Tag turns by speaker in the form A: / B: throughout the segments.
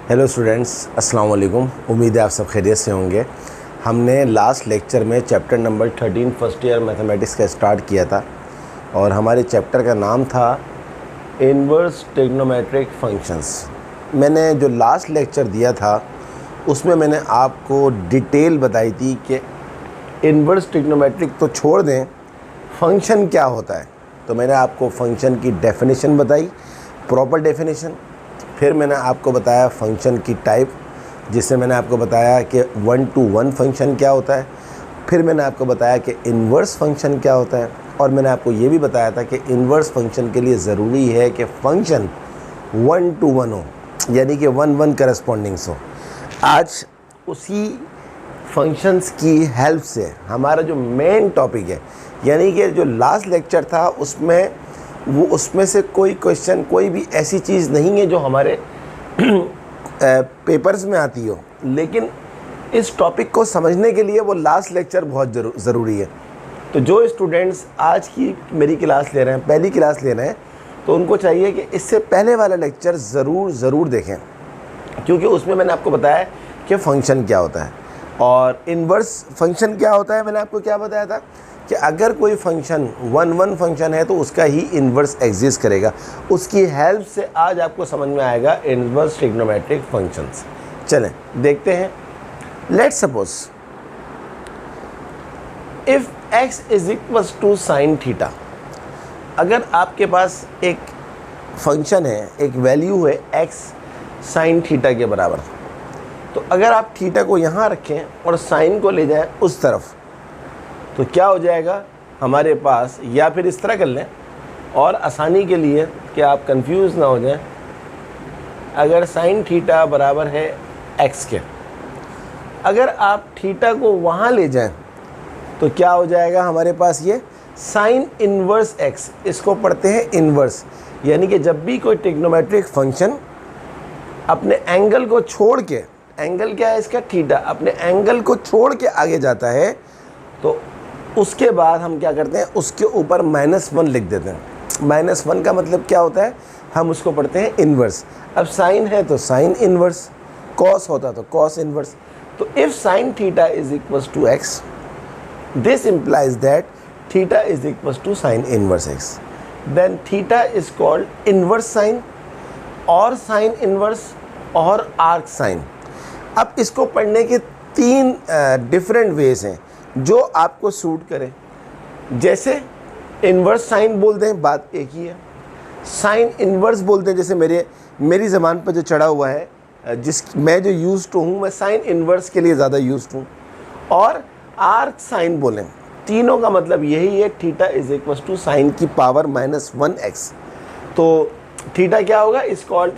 A: Hello students, अस्सलाम वालेकुम। उम्मीद है आप सब खैरियत से होंगे। हमने लास्ट लेक्चर में chapter number 13 first year mathematics का स्टार्ट किया था और हमारे चैप्टर का नाम था इनवर्स ट्रिग्नोमेट्रिक फंक्शंस। मैंने जो लास्ट लेक्चर दिया था उसमें मैंने आपको डिटेल बताई थी कि इनवर्स ट्रिग्नोमेट्रिक तो छोड़ दें, फंक्शन क्या होता है। तो मैंने आपको फंक्शन की डेफिनेशन बताई, प्रॉपर डेफिनेशन। फिर मैंने आपको बताया फंक्शन की टाइप, जिससे मैंने आपको बताया कि 1 to 1 फंक्शन क्या होता है। फिर मैंने आपको बताया कि इन्वर्स फंक्शन क्या होता है, और मैंने आपको ये भी बताया था कि इन्वर्स फंक्शन के लिए ज़रूरी है कि फंक्शन 1 to 1 हो, यानी कि 1-1 करस्पॉन्डिंग्स हो। आज उसी फंक्शंस की हेल्प से हमारा जो मेन टॉपिक है, यानी कि जो लास्ट लेक्चर था उसमें से कोई क्वेश्चन, कोई भी ऐसी चीज़ नहीं है जो हमारे पेपर्स में आती हो, लेकिन इस टॉपिक को समझने के लिए वो लास्ट लेक्चर बहुत ज़रूरी है। तो जो स्टूडेंट्स आज की मेरी क्लास ले रहे हैं, पहली क्लास ले रहे हैं, तो उनको चाहिए कि इससे पहले वाला लेक्चर ज़रूर देखें, क्योंकि उसमें मैंने आपको बताया कि फ़ंक्शन क्या होता है और इन्वर्स फंक्शन क्या होता है। मैंने आपको क्या बताया था कि अगर कोई फंक्शन 1-1 फंक्शन है तो उसका ही इन्वर्स एग्जिस्ट करेगा। उसकी हेल्प से आज आपको समझ में आएगा इन्वर्स ट्रिग्नोमेट्रिक फंक्शंस। चलें देखते हैं। Let's suppose if x is equal to sine theta. अगर आपके पास एक फंक्शन है, एक वैल्यू है x साइन थीटा के बराबर, तो अगर आप थीटा को यहाँ रखें और साइन को ले जाएं उस तरफ, तो क्या हो जाएगा हमारे पास, या फिर इस तरह कर लें और आसानी के लिए कि आप कंफ्यूज ना हो जाएं, अगर साइन थीटा बराबर है x के, अगर आप थीटा को वहाँ ले जाएं तो क्या हो जाएगा हमारे पास ये साइन इन्वर्स x। इसको पढ़ते हैं इन्वर्स, यानी कि जब भी कोई ट्रिग्नोमेट्रिक फंक्शन अपने एंगल को छोड़ के, एंगल क्या है इसका थीटा, अपने एंगल को छोड़ के आगे जाता है, तो उसके बाद हम क्या करते हैं, उसके ऊपर -1 लिख देते हैं। -1 का मतलब क्या होता है, हम उसको पढ़ते हैं इन्वर्स। अब साइन है तो साइन इन्वर्स, कॉस होता तो कॉस इन्वर्स। तो if sine theta is equal to x, this implies that theta is equal to sine inverse x, then theta is called inverse sine और साइन इन्वर्स और arc sine. अब इसको पढ़ने के 3 different ways हैं जो आपको सूट करें। जैसे इन्वर्स साइन बोल दें, बात एक ही है। साइन इन्वर्स बोलते हैं, जैसे मेरी ज़बान पर जो चढ़ा हुआ है, मैं जो यूज़ टू हूँ, मैं साइन इन्वर्स के लिए ज़्यादा यूज़ हूँ। और आर्क साइन बोलें, तीनों का मतलब यही है, theta is equal to sine की पावर -1x। तो थीटा क्या होगा, इज कॉल्ड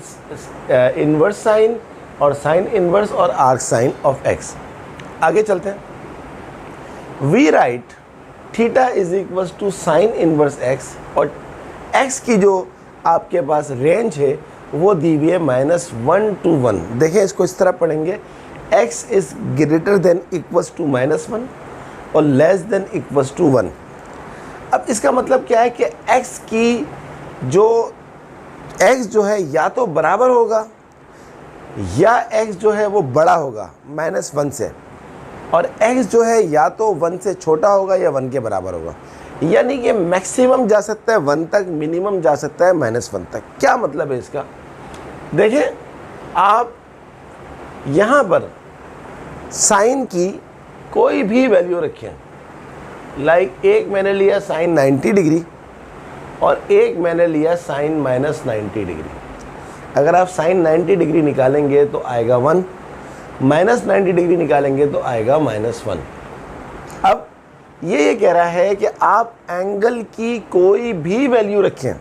A: इन्वर्स साइन और साइन इन्वर्स और आर्क साइन ऑफ x। आगे चलते हैं। We write theta is equal to sine inverse x, और x की जो आपके पास रेंज है वो दी हुई है -1 to 1। देखें, इसको इस तरह पढ़ेंगे, x is greater than equals to -1 और लेस देन इक्वल्स टू 1। अब इसका मतलब क्या है कि x जो है या तो बराबर होगा या x जो है वो बड़ा होगा -1 से, और x जो है या तो 1 से छोटा होगा या 1 के बराबर होगा। यानी कि मैक्सिमम जा सकता है 1 तक, मिनिमम जा सकता है -1 तक। क्या मतलब है इसका, देखें आप यहाँ पर साइन की कोई भी वैल्यू रखें, लाइक एक मैंने लिया साइन 90 डिग्री और एक मैंने लिया साइन -90 डिग्री। अगर आप साइन 90 डिग्री निकालेंगे तो आएगा 1, -90 डिग्री निकालेंगे तो आएगा -1। अब ये कह रहा है कि आप एंगल की कोई भी वैल्यू रखें,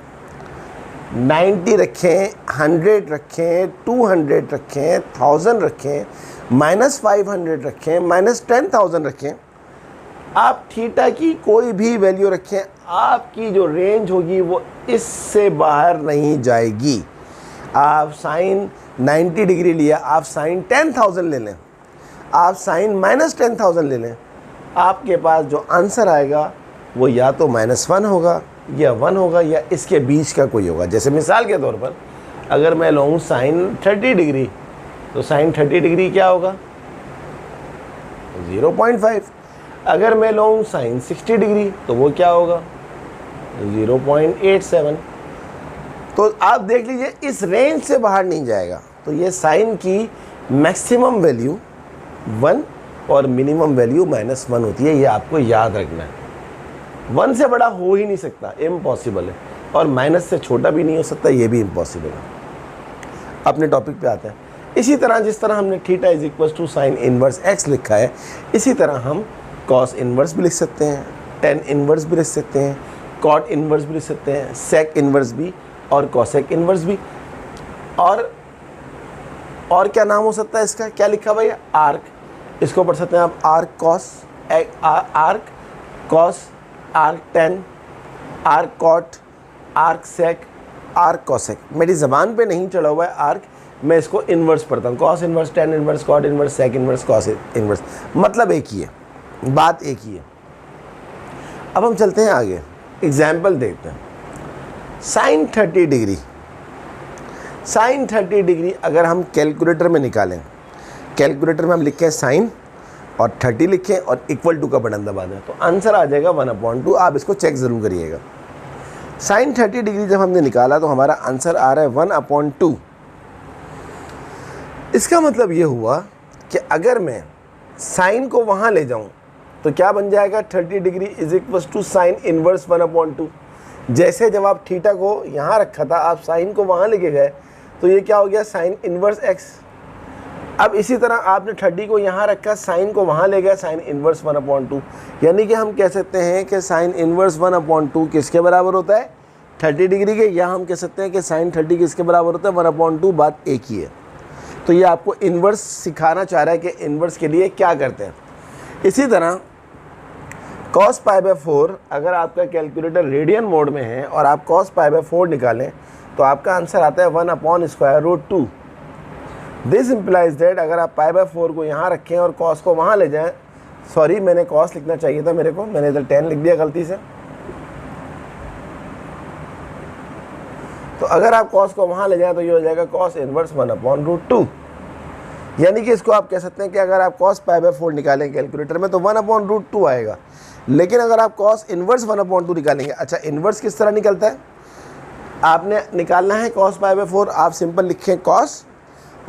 A: 90 रखें, 100 रखें, 200 रखें, 1000 रखें, -500 रखें, -10,000 रखें, आप थीटा की कोई भी वैल्यू रखें, आपकी जो रेंज होगी वो इससे बाहर नहीं जाएगी। आप साइन 90 डिग्री लिया, आप साइन 10,000 ले लें, आप साइन -10,000 ले लें, आपके पास जो आंसर आएगा वो या तो -1 होगा या 1 होगा या इसके बीच का कोई होगा। जैसे मिसाल के तौर पर अगर मैं लूँ साइन 30 डिग्री तो साइन 30 डिग्री क्या होगा 0.5। अगर मैं लूँ साइन 60 डिग्री तो वो क्या होगा 0.87। तो आप देख लीजिए इस रेंज से बाहर नहीं जाएगा। तो ये साइन की मैक्सिमम वैल्यू 1 और मिनिमम वैल्यू -1 होती है, ये आपको याद रखना है। 1 से बड़ा हो ही नहीं सकता, इम्पॉसिबल है, और माइनस से छोटा भी नहीं हो सकता, ये भी इम्पॉसिबल है। अपने टॉपिक पे आते हैं। इसी तरह जिस तरह हमने theta is equal to sine inverse x लिखा है, इसी तरह हम कॉस इनवर्स भी लिख सकते हैं, टेन इनवर्स भी लिख सकते हैं, कॉट इनवर्स भी लिख सकते हैं, सेक इनवर्स भी और कॉसेक इनवर्स भी। और क्या नाम हो सकता है इसका, क्या लिखा भाई, आर्क। इसको पढ़ सकते हैं आप arc cos, arc tan, arc cot, arc sec, arc cosec. मेरी ज़बान पे नहीं चढ़ा हुआ है आर्क, मैं इसको इन्वर्स पढ़ता हूँ, cos inverse, tan inverse, cot inverse, sec inverse, cos inverse, मतलब एक ही है, बात एक ही है। अब हम चलते हैं आगे, एग्जाम्पल देखते हैं। साइन 30 डिग्री, साइन 30 डिग्री अगर हम कैलकुलेटर में निकालें, कैलकुलेटर में हम लिखें साइन और 30 लिखें और इक्वल टू का बटन दबा दें, तो आंसर आ जाएगा 1/2। आप इसको चेक ज़रूर करिएगा। साइन 30 डिग्री जब हमने निकाला तो हमारा आंसर आ रहा है 1/2। इसका मतलब ये हुआ कि अगर मैं साइन को वहाँ ले जाऊँ तो क्या बन जाएगा, 30 degree is equal to sine inverse 1/2। जैसे जब आप थीटा को यहाँ रखा था, आप साइन को वहाँ लेके गए, तो ये क्या हो गया, साइन इनवर्स x। अब इसी तरह आपने 30 को यहाँ रखा, साइन को वहाँ ले गया, साइन इनवर्स 1/2। यानी कि हम कह सकते हैं कि साइन इनवर्स 1/2 किसके बराबर होता है, 30 डिग्री के, या हम कह सकते हैं कि साइन 30 किसके बराबर होता है, 1/2। बात एक ही है। तो ये आपको इन्वर्स सिखाना चाह रहा है कि इन्वर्स के लिए क्या करते हैं। इसी तरह cos π/4, अगर आपका कैलकुलेटर रेडियन मोड में है और आप cos π/4 निकालें तो आपका आंसर आता है 1/√2। दिस इम्प्लाइज दैट अगर आप π/4 को यहाँ रखें और cos को वहाँ ले जाएं, सॉरी मैंने cos लिखना चाहिए था मेरे को, मैंने इधर 10 लिख दिया गलती से। तो अगर आप cos को वहाँ ले जाएं तो ये हो जाएगा cos इनवर्स 1/√2। यानी कि इसको आप कह सकते हैं कि अगर आप cos π/4 निकालें कैलकुलेटर में तो 1/√2 आएगा। लेकिन अगर आप cos इनवर्स 1/2 निकालेंगे, अच्छा इनवर्स किस तरह निकलता है, आपने निकालना है cos π/4, आप सिंपल लिखें cos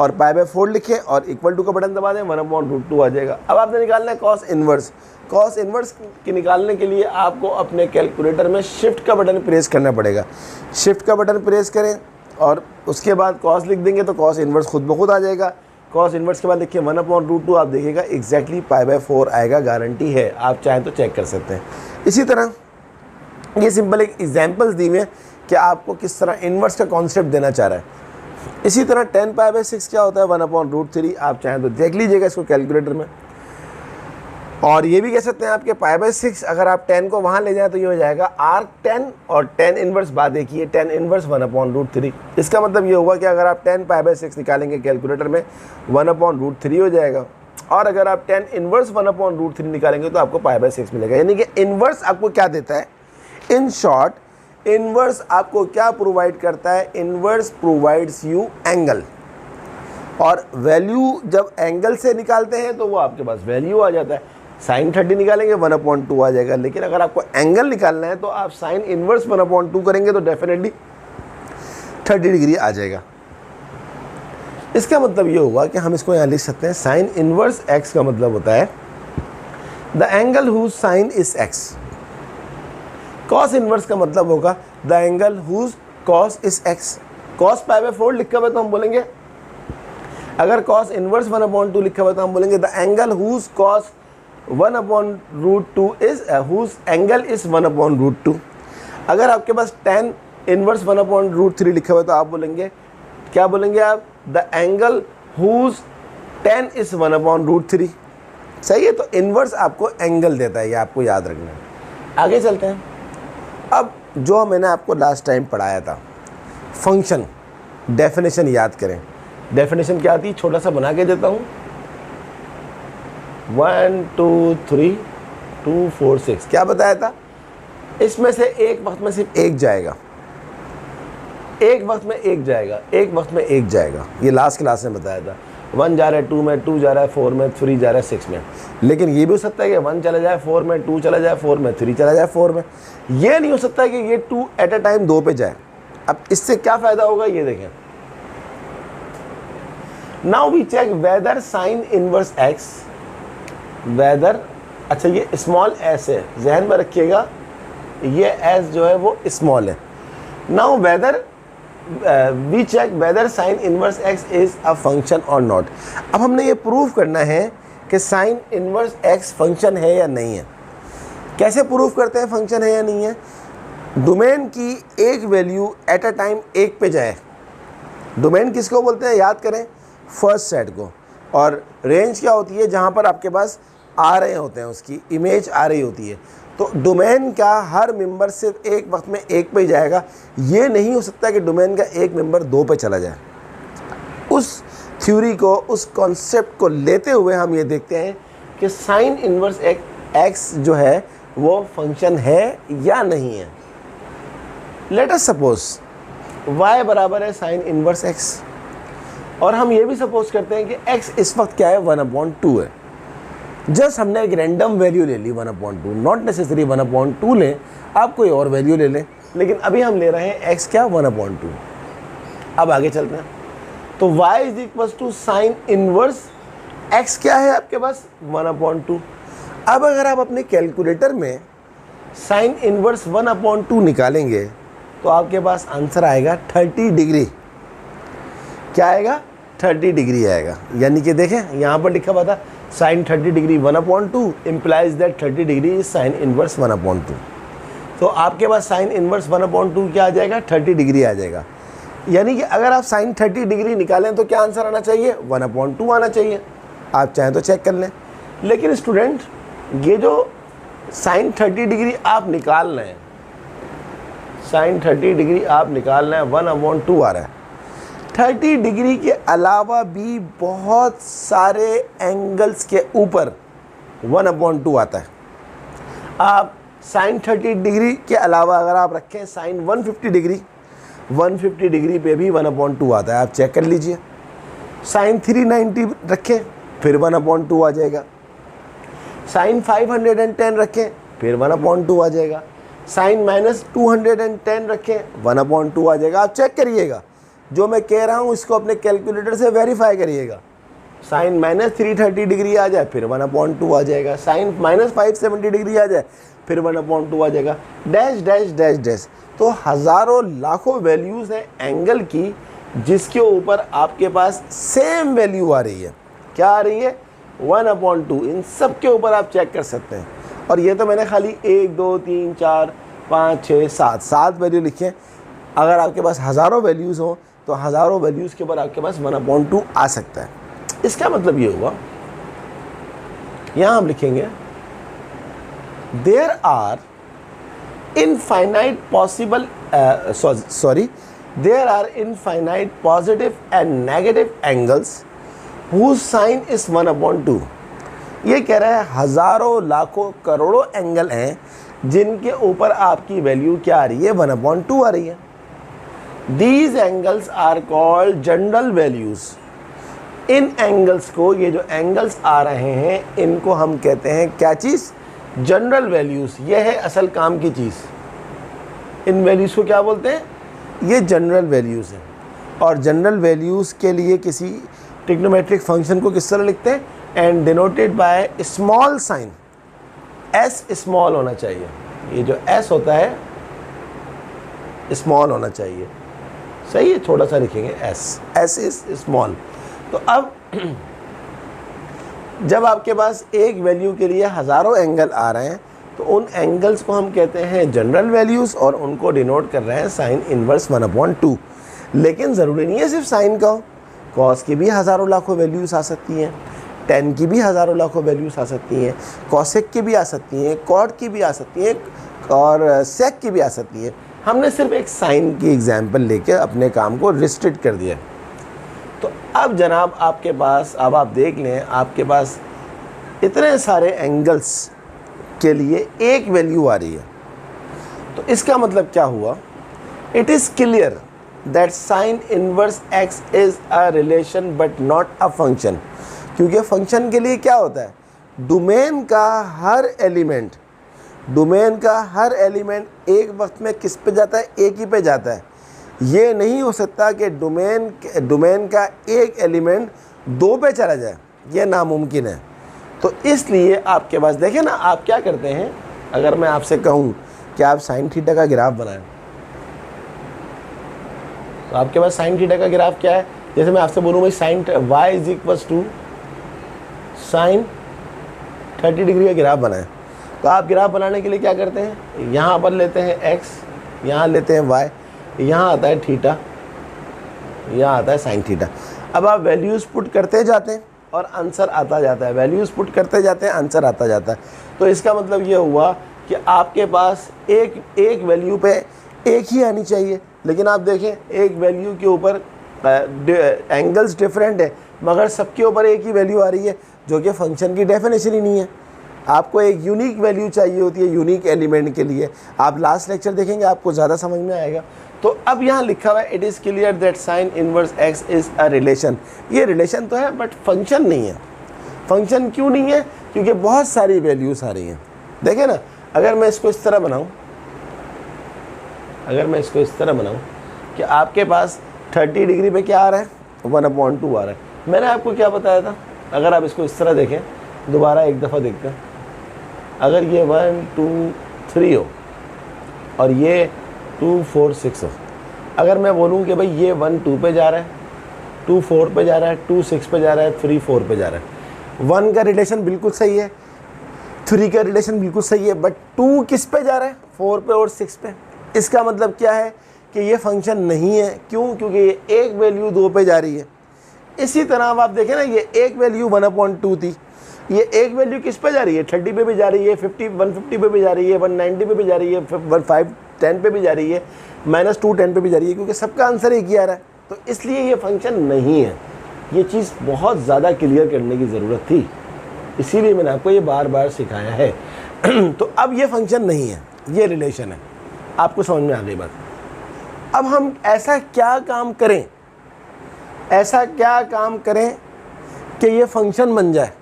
A: और π/4 लिखें और इक्वल टू का बटन दबा दें, 1/√2 आ जाएगा। अब आपने निकालना है cos इनवर्स। cos इनवर्स की निकालने के लिए आपको अपने कैलकुलेटर में शिफ्ट का बटन प्रेस करना पड़ेगा। शिफ्ट का बटन प्रेस करें और उसके बाद cos लिख देंगे तो cos इनवर्स खुद ब खुद आ जाएगा। cos इनवर्स के बाद देखिए 1/√2, आप देखिएगा एग्जैक्टली π/4 आएगा, गारंटी है, आप चाहें तो चेक कर सकते हैं। इसी तरह ये सिंपल एक एग्जाम्पल्स दी हुई है कि आपको किस तरह इन्वर्स का कॉन्सेप्ट देना चाह रहा है। इसी तरह 10 π/6 क्या होता है, 1/√3, आप चाहें तो देख लीजिएगा इसको कैलकुलेटर में। और ये भी कह सकते हैं आपके π/6 अगर आप 10 को वहाँ ले जाएं तो ये हो जाएगा आर्क 10 और 10 इनवर्स, बात देखिए 10 इनवर्स 1/√3। इसका मतलब ये होगा कि अगर आप 10 π/6 निकालेंगे कैलकुलेटर में 1/√3 हो जाएगा, और अगर आप 10 इनवर्स 1/√3 निकालेंगे तो आपको π/6 मिलेगा। यानी कि इनवर्स आपको क्या देता है, इन शॉर्ट इनवर्स आपको क्या प्रोवाइड करता है, इनवर्स प्रोवाइड्स यू एंगल। और वैल्यू जब एंगल से निकालते हैं तो वो आपके पास वैल्यू आ जाता है। साइन 30 निकालेंगे 1/2 आ जाएगा, लेकिन अगर आपको एंगल निकालना है तो आप साइन इनवर्स 1/2 करेंगे तो डेफिनेटली 30 डिग्री आ जाएगा। इसका मतलब ये हुआ कि हम इसको यहाँ लिख सकते हैं साइन इनवर्स x का मतलब होता है the angle whose sine is x। cos inverse का मतलब होगा the angle whose cos is x। cos π/4 लिखा हुआ तो हम बोलेंगे, अगर cos इनवर्स 1/2 लिखा हुआ तो हम बोलेंगे the angle whose cos 1/√2 is whose angle is 1/√2। अगर आपके पास tan इनवर्स 1/√3 लिखा हुआ तो आप बोलेंगे, क्या बोलेंगे आप, the angle whose tan is 1/√3। सही है, तो इनवर्स आपको एंगल देता है, ये आपको याद रखना है। आगे चलते हैं। अब जो मैंने आपको लास्ट टाइम पढ़ाया था फंक्शन, डेफिनेशन याद करें। डेफिनेशन क्या थी, छोटा सा बना के देता हूँ, 1 2 3 2 4 6 क्या बताया था, इसमें से एक वक्त में सिर्फ एक जाएगा, एक वक्त में एक जाएगा, एक वक्त में एक जाएगा। ये लास्ट क्लास में बताया था। 1 जा रहा है 2 में, 2 जा रहा है 4 में, 3 जा रहा है 6 में। लेकिन ये भी हो सकता है कि 1 चला जाए 4 में, 2 चला जाए 4 में, 3 चला जाए 4 में। ये नहीं हो सकता कि ये 2 एट अ टाइम 2 पे जाए। अब इससे क्या फ़ायदा होगा ये देखें। Now we check whether sine inverse x, whether, अच्छा ये स्मॉल एस है, जहन में रखिएगा ये एस जो है वो स्मॉल है। Now whether we check whether sine inverse x is a function और नॉट। अब हमने ये प्रूव करना है कि साइन इनवर्स एक्स फंक्शन है या नहीं है। कैसे प्रूव करते हैं फंक्शन है या नहीं है? डोमेन की एक वैल्यू एट अ टाइम एक पे जाए। डोमेन किसको बोलते हैं याद करें? फर्स्ट सेट को। और रेंज क्या होती है? जहाँ पर आपके पास आ रहे होते हैं, उसकी इमेज आ रही होती है। तो डोमेन का हर मेंबर सिर्फ एक वक्त में एक पे ही जाएगा। ये नहीं हो सकता कि डोमेन का एक मेंबर 2 पे चला जाए। उस थ्योरी को, उस कॉन्सेप्ट को लेते हुए हम ये देखते हैं कि साइन इनवर्स एक्स जो है वो फंक्शन है या नहीं है। लेट अस सपोज y बराबर है साइन इनवर्स x, और हम ये भी सपोज करते हैं कि x इस वक्त क्या है 1/2 है। जस्ट हमने एक रैंडम वैल्यू ले ली 1/2, नॉट नेसेसरी 1/2 लें, आप कोई और वैल्यू ले लें, लेकिन अभी हम ले रहे हैं x क्या 1/2। अब आगे चलते हैं। तो y is equal to sine inverse x क्या है आपके पास 1/2। अब अगर आप अपने कैलकुलेटर में साइन इनवर्स 1/2 निकालेंगे तो आपके पास आंसर आएगा 30 डिग्री। क्या आएगा? 30 डिग्री आएगा। यानी कि देखें यहाँ पर लिखा हुआ था sine 30 degree 1/2 implies that 30 degree is sine inverse 1/2। तो आपके पास साइन इनवर्स 1/2 क्या आ जाएगा? 30 डिग्री आ जाएगा। यानी कि अगर आप साइन 30 डिग्री निकालें तो क्या आंसर आना चाहिए? 1/2 आना चाहिए। आप चाहें तो चेक कर लें। लेकिन स्टूडेंट, ये जो साइन 30 डिग्री आप निकाल रहे हैं, साइन 30 डिग्री आप निकाल रहे हैं 1/2 आ रहा है। 30 डिग्री के अलावा भी बहुत सारे एंगल्स के ऊपर 1/2 आता है। आप साइन 30 डिग्री के अलावा अगर आप रखें साइन 150 डिग्री, 150 डिग्री पे भी 1/2 आता है। आप चेक कर लीजिए। साइन 390 रखें फिर 1/2 आ जाएगा। साइन 510 रखें फिर 1/2 आ जाएगा। साइन -210 रखें 1/2 आ जाएगा। आप चेक करिएगा, जो मैं कह रहा हूँ इसको अपने कैलकुलेटर से वेरीफाई करिएगा। साइन -330 डिग्री आ जाए फिर 1/2 आ जाएगा। साइन -570 डिग्री आ जाए फिर 1/2 आ जाएगा। Dash dash dash dash. तो हज़ारों लाखों वैल्यूज़ हैं एंगल की, जिसके ऊपर आपके पास सेम वैल्यू आ रही है। क्या आ रही है? 1/2। इन सब के ऊपर आप चेक कर सकते हैं। और ये तो मैंने खाली 1 2 3 4 5 6 7 वैल्यू लिखी हैं। अगर आपके पास हज़ारों वैल्यूज़ हों तो हज़ारों वैल्यूज़ के ऊपर आपके पास 1/2 आ सकता है। इसका मतलब ये हुआ, यहाँ हम लिखेंगे there are infinite possible there are infinite positive and negative angles whose sine is 1/2। ये कह रहा है हज़ारों लाखों करोड़ों एंगल हैं जिनके ऊपर आपकी वैल्यू क्या आ रही है? 1/2 आ रही है। These angles are called general values. इन एंगल्स को, ये जो एंगल्स आ रहे हैं, इनको हम कहते हैं क्या चीज़? General values. ये है असल काम की चीज़। इन वैल्यूज़ को क्या बोलते हैं? ये जनरल वैल्यूज़ हैं। और जनरल वैल्यूज़ के लिए किसी ट्रिग्नोमेट्रिक फंक्शन को किस तरह लिखते हैं? And denoted by small sine, S small होना चाहिए। ये जो एस होता है स्मॉल होना चाहिए। सही है, थोड़ा सा लिखेंगे एस इज स्मॉल। तो अब जब आपके पास एक वैल्यू के लिए हज़ारों एंगल आ रहे हैं तो उन एंगल्स को हम कहते हैं जनरल वैल्यूज़, और उनको डिनोट कर रहे हैं साइन इनवर्स 1/2। लेकिन ज़रूरी नहीं है सिर्फ साइन का हो, कॉस की भी हज़ारों लाखों वैल्यूज़ आ सकती हैं, टेन की भी हज़ारों लाखों वैल्यूज़ आ सकती हैं, कॉसेक की भी आ सकती हैं, कॉट की भी आ सकती हैं, और सेक की भी आ सकती हैं। हमने सिर्फ एक साइन की एग्जांपल लेके अपने काम को रिस्ट्रिक्ट कर दिया। तो अब जनाब आपके पास, अब आप देख लें, आपके पास इतने सारे एंगल्स के लिए एक वैल्यू आ रही है। तो इसका मतलब क्या हुआ? It is clear that sine inverse x is a relation but not a function. क्योंकि फंक्शन के लिए क्या होता है, डोमेन का हर एलिमेंट एक वक्त में किस पे जाता है, एक ही पे जाता है। ये नहीं हो सकता कि डोमेन का एक एलिमेंट दो पे चला जाए, ये नामुमकिन है। तो इसलिए आपके पास देखें ना, आप क्या करते हैं, अगर मैं आपसे कहूँ कि आप साइन थीटा का ग्राफ बनाएं, तो आपके पास साइन थीटा का ग्राफ क्या है। जैसे मैं आपसे बोलूँ भाई sine y is equals to sine 30 degree का ग्राफ बनाएं, तो आप ग्राफ बनाने के लिए क्या करते हैं, यहाँ पर लेते हैं x, यहाँ लेते हैं y, यहाँ आता है थीटा, यहाँ आता है साइन थीटा। अब आप वैल्यूज़ पुट करते जाते हैं और आंसर आता जाता है, वैल्यूज़ पुट करते जाते हैं, आंसर आता जाता है। तो इसका मतलब ये हुआ कि आपके पास एक वैल्यू पे एक ही आनी चाहिए, लेकिन आप देखें एक वैल्यू के ऊपर एंगल्स डिफरेंट है, मगर सबके ऊपर एक ही वैल्यू आ रही है, जो कि फंक्शन की डेफिनेशन ही नहीं है। आपको एक यूनिक वैल्यू चाहिए होती है यूनिक एलिमेंट के लिए। आप लास्ट लेक्चर देखेंगे, आपको ज़्यादा समझ में आएगा। तो अब यहाँ लिखा हुआ है it is clear that sine inverse x is a relation. ये रिलेशन तो है बट फंक्शन नहीं है। फंक्शन क्यों नहीं है, क्योंकि बहुत सारी वैल्यूज़ आ रही हैं। देखें ना, अगर मैं इसको इस तरह बनाऊँ, कि आपके पास 30 डिग्री पे क्या आ रहा है, 1/2 आ रहा है। मैंने आपको क्या बताया था, अगर आप इसको इस तरह देखें, दोबारा एक दफ़ा देखते हैं, अगर ये 1 2 3 हो और ये 2 4 6 हो, अगर मैं बोलूँ कि भाई ये 1 2 पे जा रहा है, 2 4 पे जा रहा है, 2 6 पे जा रहा है, 3 4 पे जा रहा है, 1 का रिलेशन बिल्कुल सही है, 3 का रिलेशन बिल्कुल सही है, बट 2 किस पे जा रहा है, 4 पे और 6 पे। इसका मतलब क्या है कि ये फंक्शन नहीं है। क्यों? क्योंकि ये एक वैल्यू 2 पे जा रही है। इसी तरह अब आप देखें ना, ये एक वैल्यू 1/2 थी, ये एक वैल्यू किस पे जा रही है, 30 पे भी जा रही है, 150 पे भी जा रही है, 190 पे भी जा रही है, 510 पे भी जा रही है, -210 पे भी जा रही है, क्योंकि सबका आंसर एक ही आ रहा है। तो इसलिए ये फंक्शन नहीं है। ये चीज़ बहुत ज़्यादा क्लियर करने की ज़रूरत थी, इसीलिए मैंने आपको ये बार बार सिखाया है। तो अब ये फंक्शन नहीं है, ये रिलेशन है। आपको समझ में आ गई बात। अब हम ऐसा क्या काम करें कि ये फंक्शन बन जाए।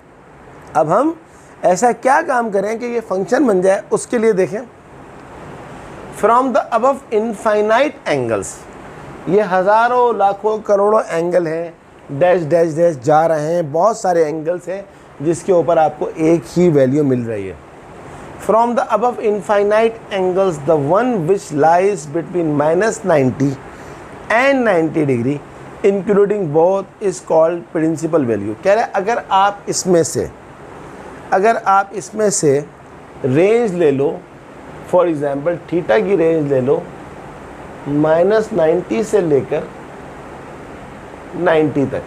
A: अब हम ऐसा क्या काम करें कि ये फंक्शन बन जाए, उसके लिए देखें, from the above infinite angles, ये हज़ारों लाखों करोड़ों एंगल हैं, डैश डैश डैश जा रहे हैं, बहुत सारे एंगल्स हैं जिसके ऊपर आपको एक ही वैल्यू मिल रही है। From the above infinite angles the one which lies between -90 and 90 degree including both is called principal value. कह रहे अगर आप इसमें से रेंज ले लो, फॉर एग्जांपल थीटा की रेंज ले लो -90 से लेकर 90 तक,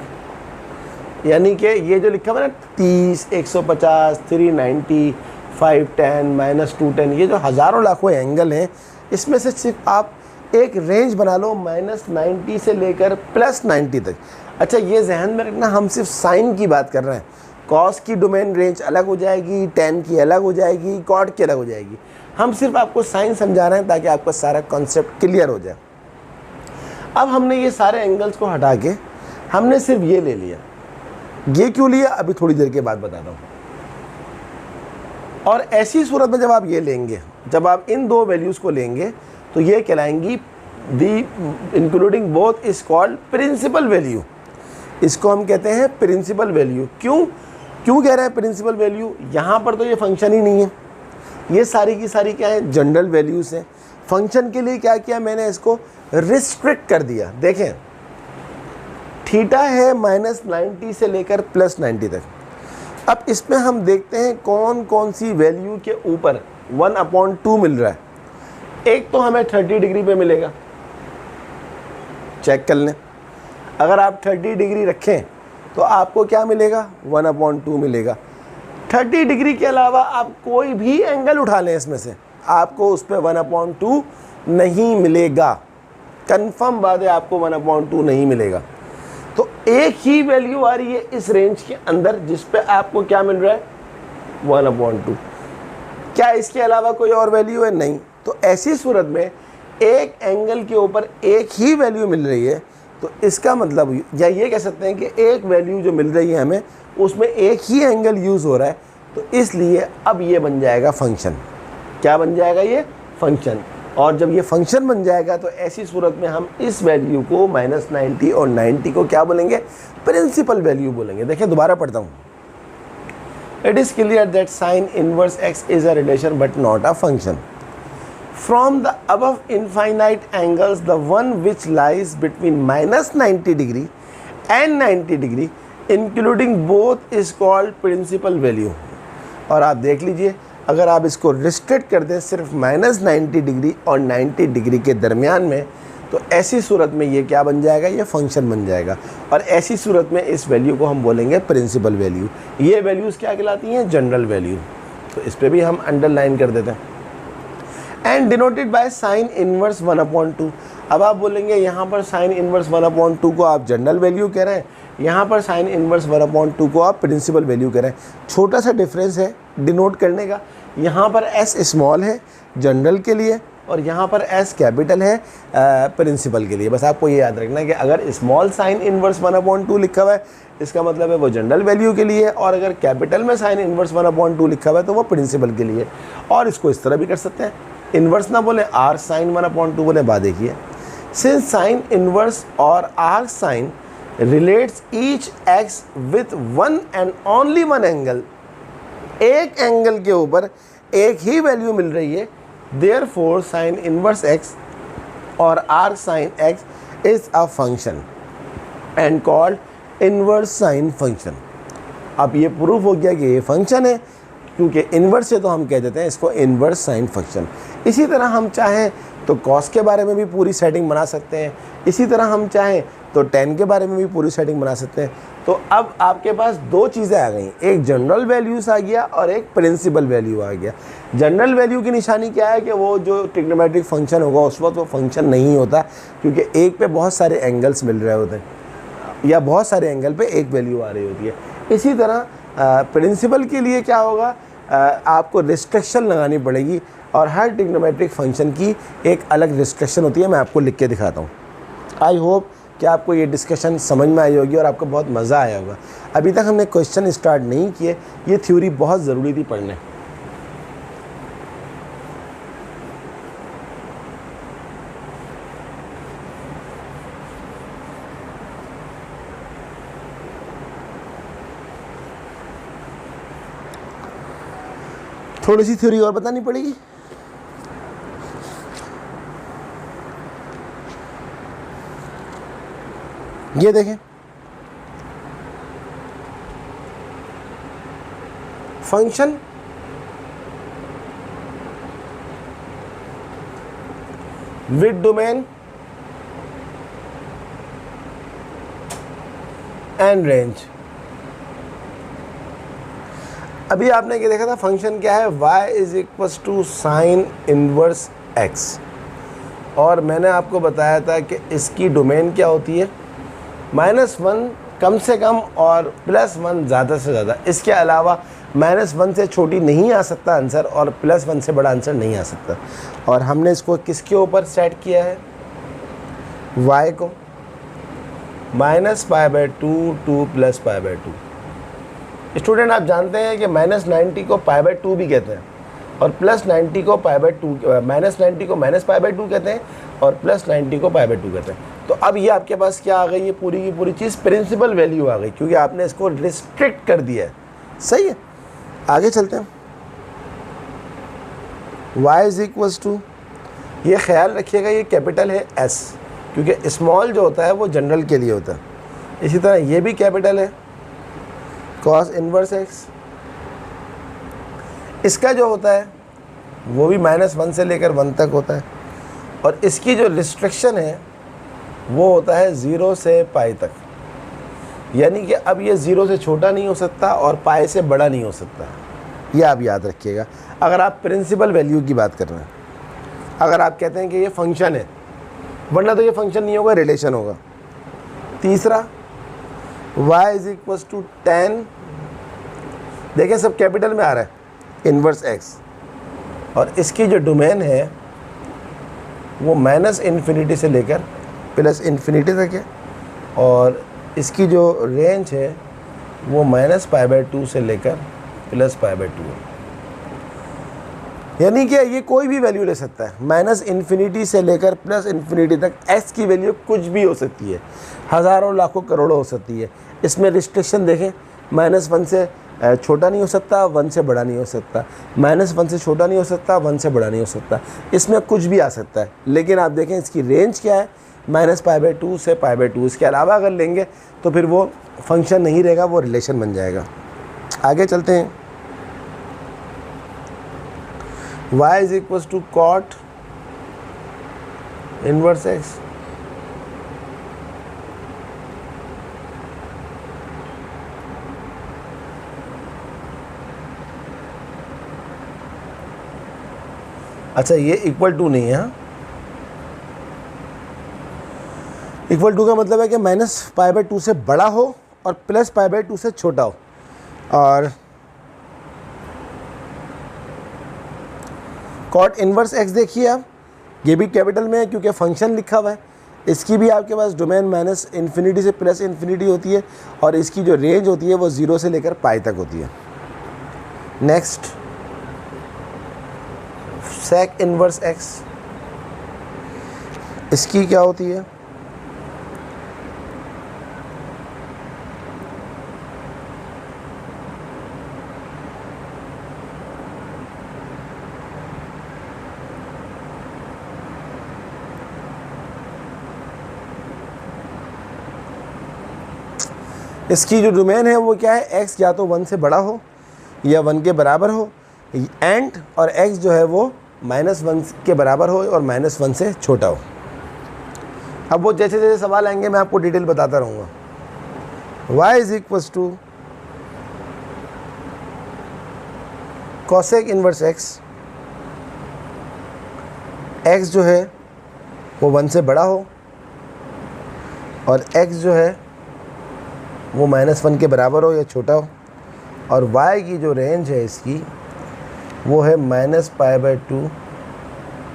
A: यानी कि ये जो लिखा हुआ है ना 30, 150, 390, 510, -210, ये जो हज़ारों लाखों एंगल हैं, इसमें से सिर्फ आप एक रेंज बना लो -90 से लेकर +90 तक। अच्छा, ये जहन में रखना, हम सिर्फ साइन की बात कर रहे हैं। कॉस की डोमेन रेंज अलग हो जाएगी, टेन की अलग हो जाएगी, कॉट की अलग हो जाएगी। हम सिर्फ आपको साइन समझा रहे हैं ताकि आपका सारा कॉन्सेप्ट क्लियर हो जाए। अब हमने ये सारे एंगल्स को हटा के हमने सिर्फ ये ले लिया। ये क्यों लिया, अभी थोड़ी देर के बाद बताता हूँ। और ऐसी सूरत में जब आप ये लेंगे, जब आप इन दो वैल्यूज़ को लेंगे, तो ये कहलाएंगी the including both is called principal value. इसको हम कहते हैं प्रिंसिपल वैल्यू। क्यों कह रहे हैं प्रिंसिपल वैल्यू? यहाँ पर तो ये फंक्शन ही नहीं है, ये सारी की सारी क्या है, जनरल वैल्यूज़ हैं। फंक्शन के लिए क्या किया मैंने, इसको रिस्ट्रिक्ट कर दिया। देखें, थीटा है -90 से लेकर +90 तक। अब इसमें हम देखते हैं कौन कौन सी वैल्यू के ऊपर 1/2 मिल रहा है। एक तो हमें 30 डिग्री पे मिलेगा, चेक कर लें। अगर आप 30 डिग्री रखें तो आपको क्या मिलेगा, 1/2 मिलेगा। 30 डिग्री के अलावा आप कोई भी एंगल उठा लें इसमें से, आपको उस पर 1/2 नहीं मिलेगा। कंफर्म बात है, आपको 1/2 नहीं मिलेगा। तो एक ही वैल्यू आ रही है इस रेंज के अंदर जिस पे आपको क्या मिल रहा है, 1/2। क्या इसके अलावा कोई और वैल्यू है? नहीं। तो ऐसी सूरत में एक एंगल के ऊपर एक ही वैल्यू मिल रही है, तो इसका मतलब, या ये कह सकते हैं कि एक वैल्यू जो मिल रही है हमें उसमें एक ही एंगल यूज़ हो रहा है, तो इसलिए अब ये बन जाएगा फंक्शन। क्या बन जाएगा? ये फंक्शन। और जब ये फंक्शन बन जाएगा तो ऐसी सूरत में हम इस वैल्यू को -90 और 90 को क्या बोलेंगे? प्रिंसिपल वैल्यू बोलेंगे। देखिए दोबारा पढ़ता हूँ। It is clear that sine inverse x is a relation but not a function. From the above infinite angles, the one which lies between -90 degree and 90 degree, including both, is called principal value। और आप देख लीजिए, अगर आप इसको restrict कर दें सिर्फ -90 डिग्री और 90 डिग्री के दरमियान में, तो ऐसी सूरत में ये क्या बन जाएगा? ये फंक्शन बन जाएगा। और ऐसी सूरत में इस वैल्यू को हम बोलेंगे प्रिंसिपल वैल्यू। ये वैल्यूज़ क्या कहलाती हैं? General value. तो इस पर भी हम अंडरलाइन कर देते हैं। And denoted by sine inverse 1/2। अब आप बोलेंगे यहाँ पर साइन इनवर्स 1/2 को आप जनरल वैल्यू कह रहे हैं, यहाँ पर साइन इनवर्स 1/2 को आप प्रिंसिपल वैल्यू कह रहे हैं। छोटा सा डिफरेंस है डिनोट करने का। यहाँ पर एस स्मॉल है जनरल के लिए और यहाँ पर एस कैपिटल है प्रिंसिपल के लिए। बस आपको ये याद रखना है कि अगर स्मॉल साइन इनवर्स 1/2 लिखा हुआ है इसका मतलब है वो जनरल वैल्यू के लिए, और अगर कैपिटल में साइन इनवर्स 1/2 लिखा हुआ है तो वो प्रिंसिपल के लिए। और इसको इस तरह भी कर सकते हैं, इन्वर्स ना बोले आर साइन 1/2 बोले। बात देखिए, सिंस साइन इन्वर्स और arc sine relates each x with one and only one angle, एक एंगल के ऊपर एक ही वैल्यू मिल रही है, देयरफॉर साइन इन्वर्स एक्स और arc sine x is a function and called inverse sine function. अब ये प्रूफ हो गया कि ये फंक्शन है, क्योंकि इन्वर्स है तो हम कह देते हैं इसको इन्वर्स साइन फंक्शन। इसी तरह हम चाहें तो कॉस के बारे में भी पूरी सेटिंग बना सकते हैं, इसी तरह हम चाहें तो टेन के बारे में भी पूरी सेटिंग बना सकते हैं। तो अब आपके पास दो चीज़ें आ गई, एक जनरल वैल्यूज़ आ गया और एक प्रिंसिपल वैल्यू आ गया। जनरल वैल्यू की निशानी क्या है कि वो जो ट्रिग्नोमेट्रिक फंक्शन होगा उस वक्त वो फंक्शन नहीं होता, क्योंकि एक पे बहुत सारे एंगल्स मिल रहे होते हैं या बहुत सारे एंगल पे एक वैल्यू आ रही होती है। इसी तरह प्रिंसिपल के लिए क्या होगा, आपको रिस्ट्रिक्शन लगानी पड़ेगी और हर ट्रिग्नोमेट्रिक फंक्शन की एक अलग रिस्ट्रिक्शन होती है। मैं आपको लिख के दिखाता हूँ। आई होप कि आपको ये डिस्कशन समझ में आई होगी और आपको बहुत मज़ा आया होगा। अभी तक हमने क्वेश्चन स्टार्ट नहीं किए, ये थ्योरी बहुत ज़रूरी थी पढ़ने। थोड़ी सी थ्योरी और बतानी पड़ेगी। ये देखें, function with domain and range. अभी आपने क्या देखा था, फंक्शन क्या है, y is equal to sine inverse x, और मैंने आपको बताया था कि इसकी डोमेन क्या होती है, -1 कम से कम और +1 ज़्यादा से ज़्यादा। इसके अलावा -1 से छोटी नहीं आ सकता आंसर और +1 से बड़ा आंसर नहीं आ सकता। और हमने इसको किसके ऊपर सेट किया है, y को -π/2 टू +π/2। स्टूडेंट आप जानते हैं कि -90 को π/2 भी कहते हैं और +90 को π/2, -90 को -π/2 कहते हैं और +90 को π/2 कहते हैं। तो अब ये आपके पास क्या आ गई, ये पूरी की पूरी चीज़ प्रिंसिपल वैल्यू आ गई, क्योंकि आपने इसको रिस्ट्रिक्ट कर दिया है। सही है, आगे चलते हैं। y इज इक्वल टू, ये ख्याल रखिएगा ये कैपिटल है S, क्योंकि स्मॉल जो होता है वो जनरल के लिए होता है। इसी तरह ये भी कैपिटल है cos इनवर्स x। इसका जो होता है वो भी -1 से लेकर 1 तक होता है, और इसकी जो रिस्ट्रिक्शन है वो होता है 0 से पाई तक, यानी कि अब ये 0 से छोटा नहीं हो सकता और पाई से बड़ा नहीं हो सकता। ये आप याद रखिएगा अगर आप प्रिंसिपल वैल्यू की बात कर रहे हैं। अगर आप कहते हैं कि ये फंक्शन है, वरना तो ये फंक्शन नहीं होगा, रिलेशन होगा। तीसरा, y is equal to tan, देखें सब कैपिटल में आ रहा है, इनवर्स x, और इसकी जो डोमेन है वो माइनस इन्फिनिटी से लेकर प्लस इन्फिनिटी तक है, और इसकी जो रेंज है वो -π/2 से लेकर +π/2 है। यानी कि ये कोई भी वैल्यू ले सकता है, माइनस इन्फिनिटी से लेकर प्लस इन्फिनिटी तक x की वैल्यू कुछ भी हो सकती है, हज़ारों लाखों करोड़ों हो सकती है। इसमें रिस्ट्रिक्शन देखें, -1 से छोटा नहीं हो सकता, 1 से बड़ा नहीं हो सकता, -1 से छोटा नहीं हो सकता, 1 से बड़ा नहीं हो सकता, इसमें कुछ भी आ सकता है। लेकिन आप देखें इसकी रेंज क्या है, -π/2 से π/2। इसके अलावा अगर लेंगे तो फिर वो फंक्शन नहीं रहेगा, वो रिलेशन बन जाएगा। आगे चलते हैं। y = cot inverse x। अच्छा, ये इक्वल टू नहीं है। इक्वल टू का मतलब है कि -π/2 से बड़ा हो और +π/2 से छोटा हो। और कॉट इनवर्स x देखिए आप, ये भी कैपिटल में है क्योंकि फंक्शन लिखा हुआ है। इसकी भी आपके पास डोमेन -इन्फिनिटी से +इन्फिनिटी होती है, और इसकी जो रेंज होती है वो 0 से लेकर π तक होती है। नेक्स्ट, सेक इनवर्स x, इसकी क्या होती है? इसकी जो डोमेन है वो क्या है, x या तो 1 से बड़ा हो या 1 के बराबर हो, एंड और x जो है वो -1 के बराबर हो और -1 से छोटा हो। अब वो जैसे जैसे सवाल आएंगे मैं आपको डिटेल बताता रहूँगा। y = cosec इनवर्स x जो है वो 1 से बड़ा हो और x जो है वो -1 के बराबर हो या छोटा हो, और y की जो रेंज है इसकी वो है -π/2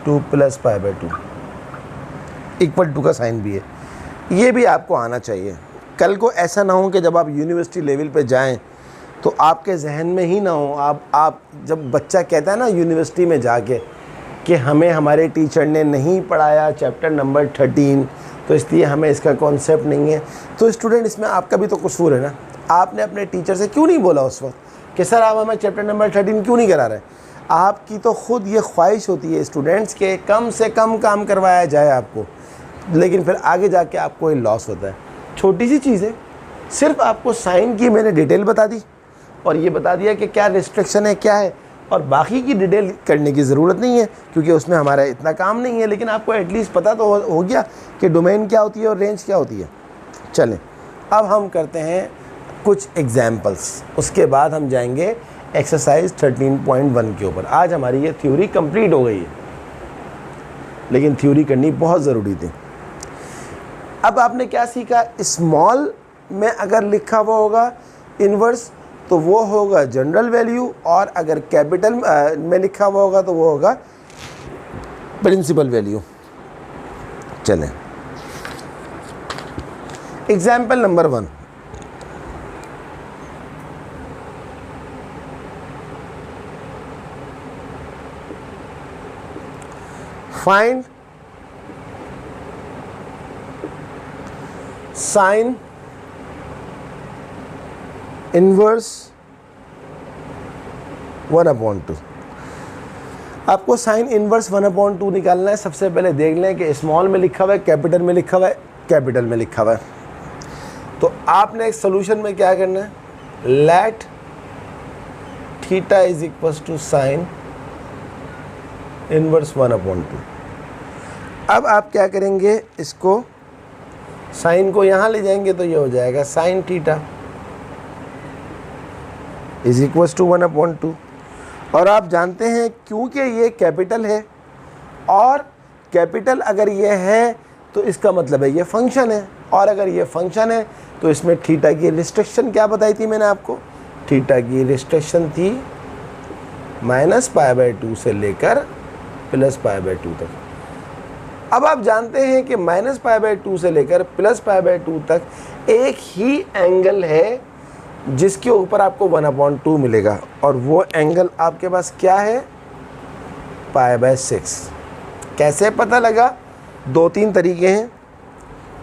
A: to +π/2। इक्वल टू का साइन भी है। ये भी आपको आना चाहिए। कल को ऐसा ना हो कि जब आप यूनिवर्सिटी लेवल पे जाएं तो आपके जहन में ही ना हो, आप जब बच्चा कहता है ना यूनिवर्सिटी में जाके कि हमें हमारे टीचर ने नहीं पढ़ाया चैप्टर नंबर 13, तो इसलिए हमें इसका कॉन्सेप्ट नहीं है। तो स्टूडेंट, इसमें आपका भी तो कसूर है ना। आपने अपने टीचर से क्यों नहीं बोला उस वक्त कि सर आप हमें चैप्टर नंबर 13 क्यों नहीं करा रहे? आपकी तो खुद ये ख्वाहिश होती है स्टूडेंट्स के कम से कम काम करवाया जाए आपको, लेकिन फिर आगे जाके आपको ये लॉस होता है। छोटी सी चीज़ है, सिर्फ आपको साइन की मैंने डिटेल बता दी और ये बता दिया कि क्या रिस्ट्रिक्शन है क्या है, और बाकी की डिटेल करने की ज़रूरत नहीं है क्योंकि उसमें हमारा इतना काम नहीं है। लेकिन आपको एटलीस्ट पता तो हो गया कि डोमेन क्या होती है और रेंज क्या होती है। चलें, अब हम करते हैं कुछ एग्जाम्पल्स, उसके बाद हम जाएंगे एक्सरसाइज 13.1 के ऊपर। आज हमारी ये थ्योरी कंप्लीट हो गई है, लेकिन थ्योरी करनी बहुत ज़रूरी थी। अब आपने क्या सीखा, स्मॉल में अगर लिखा हुआ होगा इन्वर्स तो वो होगा जनरल वैल्यू, और अगर कैपिटल में लिखा हुआ होगा तो वो होगा प्रिंसिपल वैल्यू। चलें, example number 1। Find sign inverse 1/2। आपको साइन इनवर्स 1/2 निकालना है। सबसे पहले देख लें कि स्मॉल में लिखा हुआ है, कैपिटल में लिखा हुआ है, कैपिटल में लिखा हुआ है। तो आपने एक सोल्यूशन में क्या करना है, let theta is equal to sine inverse 1/2। अब आप क्या करेंगे, इसको साइन को यहाँ ले जाएंगे तो ये हो जाएगा sine theta is equal to 1/2। और आप जानते हैं क्योंकि ये कैपिटल है, और कैपिटल अगर ये है तो इसका मतलब है ये फंक्शन है, और अगर ये फंक्शन है तो इसमें थीटा की रिस्ट्रिक्शन क्या बताई थी मैंने आपको, थीटा की रिस्ट्रिक्शन थी -π/2 से लेकर +π/2 तक। अब आप जानते हैं कि -π/2 से लेकर +π/2 तक एक ही एंगल है जिसके ऊपर आपको 1/2 मिलेगा, और वो एंगल आपके पास क्या है, π/6। कैसे पता लगा? 2-3 तरीके हैं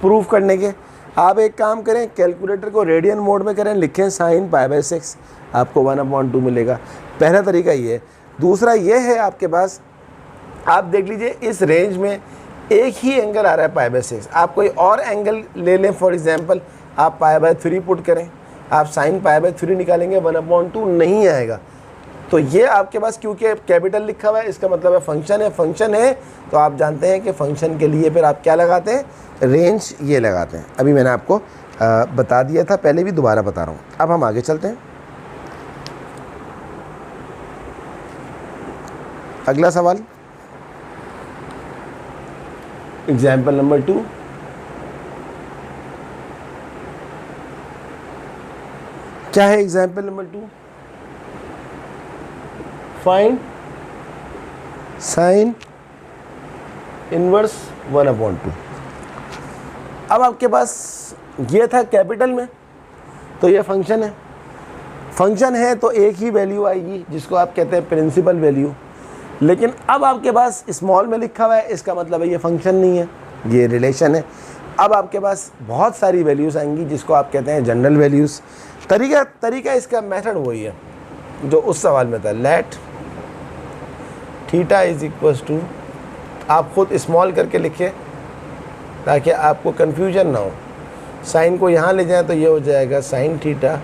A: प्रूफ करने के। आप एक काम करें, कैलकुलेटर को रेडियन मोड में करें, लिखें sin π/6, आपको 1/2 मिलेगा। पहला तरीका ये है। दूसरा ये है आपके पास, आप देख लीजिए इस रेंज में एक ही एंगल आ रहा है π/6, आप कोई और एंगल ले लें, फॉर एग्जांपल आप π/3 पुट करें, आप sin π/3 निकालेंगे 1/2 नहीं आएगा। तो ये आपके पास क्योंकि कैपिटल लिखा हुआ है, इसका मतलब है फंक्शन है। फंक्शन है तो आप जानते हैं कि फंक्शन के लिए फिर आप क्या लगाते हैं, रेंज ये लगाते हैं। अभी मैंने आपको बता दिया था पहले भी, दोबारा बता रहा हूँ। अब हम आगे चलते हैं। अगला सवाल, एग्जाम्पल नंबर 2। क्या है example number 2? Find sign inverse 1/2। अब आपके पास ये था कैपिटल में, तो ये फंक्शन है। फंक्शन है तो एक ही वैल्यू आएगी जिसको आप कहते हैं प्रिंसिपल वैल्यू। लेकिन अब आपके पास स्मॉल में लिखा हुआ है, इसका मतलब है ये फंक्शन नहीं है, ये रिलेशन है। अब आपके पास बहुत सारी वैल्यूज़ आएंगी जिसको आप कहते हैं जनरल वैल्यूज़। तरीका इसका मेथड वही है जो उस सवाल में था, let theta is equals to, आप खुद स्मॉल करके लिखें ताकि आपको कन्फ्यूजन ना हो। साइन को यहाँ ले जाएं तो ये हो जाएगा sine theta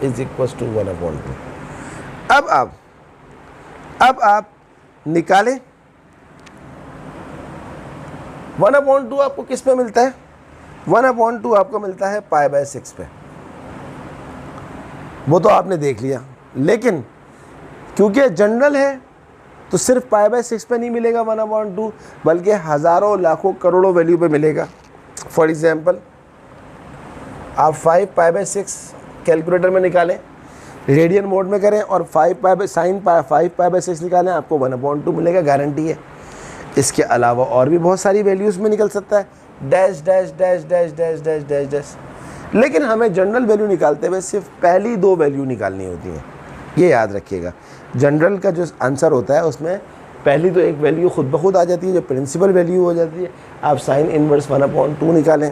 A: is equals to 1/2। अब आप निकालें 1/2 आपको किस पे मिलता है? 1/2 आपको मिलता है π/6 पे। वो तो आपने देख लिया, लेकिन क्योंकि जनरल है तो सिर्फ π/6 पे नहीं मिलेगा 1/2, बल्कि हज़ारों लाखों करोड़ों वैल्यू पे मिलेगा। फॉर एग्जांपल आप 5π/6 कैलकुलेटर में निकालें, रेडियन मोड में करें और sin 5π/6 निकालें, आपको 1/2 मिलेगा, गारंटी है। इसके अलावा और भी बहुत सारी वैल्यूज़ में निकल सकता है, dash dash dash dash dash dash dash dash. लेकिन हमें जनरल वैल्यू निकालते हुए सिर्फ पहली 2 वैल्यू निकालनी होती हैं, ये याद रखिएगा। जनरल का जो आंसर होता है उसमें पहली तो एक वैल्यू खुद ब खुद आ जाती है जो प्रिंसिपल वैल्यू हो जाती है, आप साइन इनवर्स 1/2 निकालें।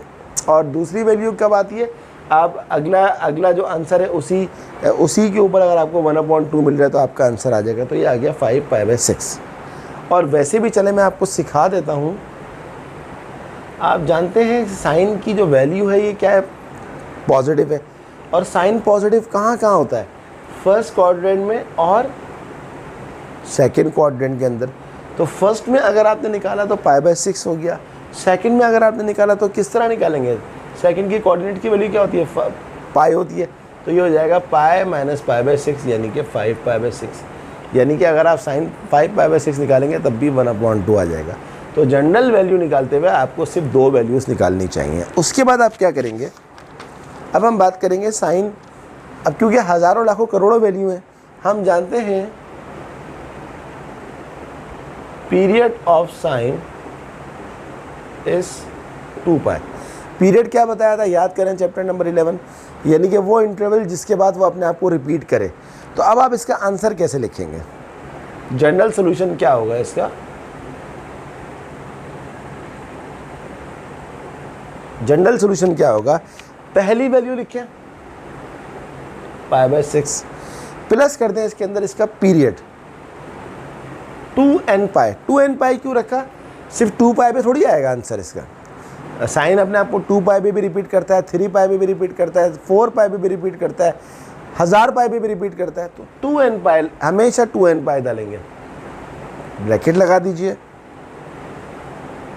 A: और दूसरी वैल्यू कब आती है, आप अगला जो आंसर है उसी के ऊपर अगर आपको 1/2 मिल रहा है तो आपका आंसर आ जाएगा। तो ये आ गया 5π/6। और वैसे भी चले मैं आपको सिखा देता हूँ। आप जानते हैं साइन की जो वैल्यू है ये क्या है, पॉजिटिव है। और साइन पॉजिटिव कहाँ कहाँ होता है, फर्स्ट क्वाड्रेंट में और सेकंड क्वाड्रेंट के अंदर। तो फर्स्ट में अगर आपने निकाला तो π/6 हो गया, सेकंड में अगर आपने निकाला तो किस तरह निकालेंगे, सेकंड की कोऑर्डिनेट की वैल्यू क्या होती है, पाई होती है। तो ये हो जाएगा π - π/6 यानी कि 5π/6। यानी कि अगर आप साइन 5π/6 निकालेंगे तब भी 1/2 आ जाएगा। तो जनरल वैल्यू निकालते हुए आपको सिर्फ 2 वैल्यूज़ निकालनी चाहिए। उसके बाद आप क्या करेंगे, अब हम बात करेंगे साइन। अब क्योंकि हज़ारों लाखों करोड़ों वैल्यू हैं, हम जानते हैं period of sine is 2π। Period क्या बताया था, याद करें चैप्टर नंबर 11, यानी कि वो इंटरवल जिसके बाद वो अपने आप को रिपीट करे। तो अब आप इसका आंसर कैसे लिखेंगे, जनरल सॉल्यूशन क्या होगा इसका, जनरल सॉल्यूशन क्या होगा, पहली वैल्यू लिखें π/6 प्लस कर दें इसके अंदर इसका पीरियड 2nπ। 2nπ क्यों रखा, सिर्फ 2π पे थोड़ी आएगा आंसर इसका। साइन अपने आप को 2π पे भी रिपीट करता है, 3π पे भी रिपीट करता है, 4π पे भी रिपीट करता है, 1000π पे भी रिपीट करता है। तो 2nπ हमेशा 2nπ डालेंगे, ब्रैकेट लगा दीजिए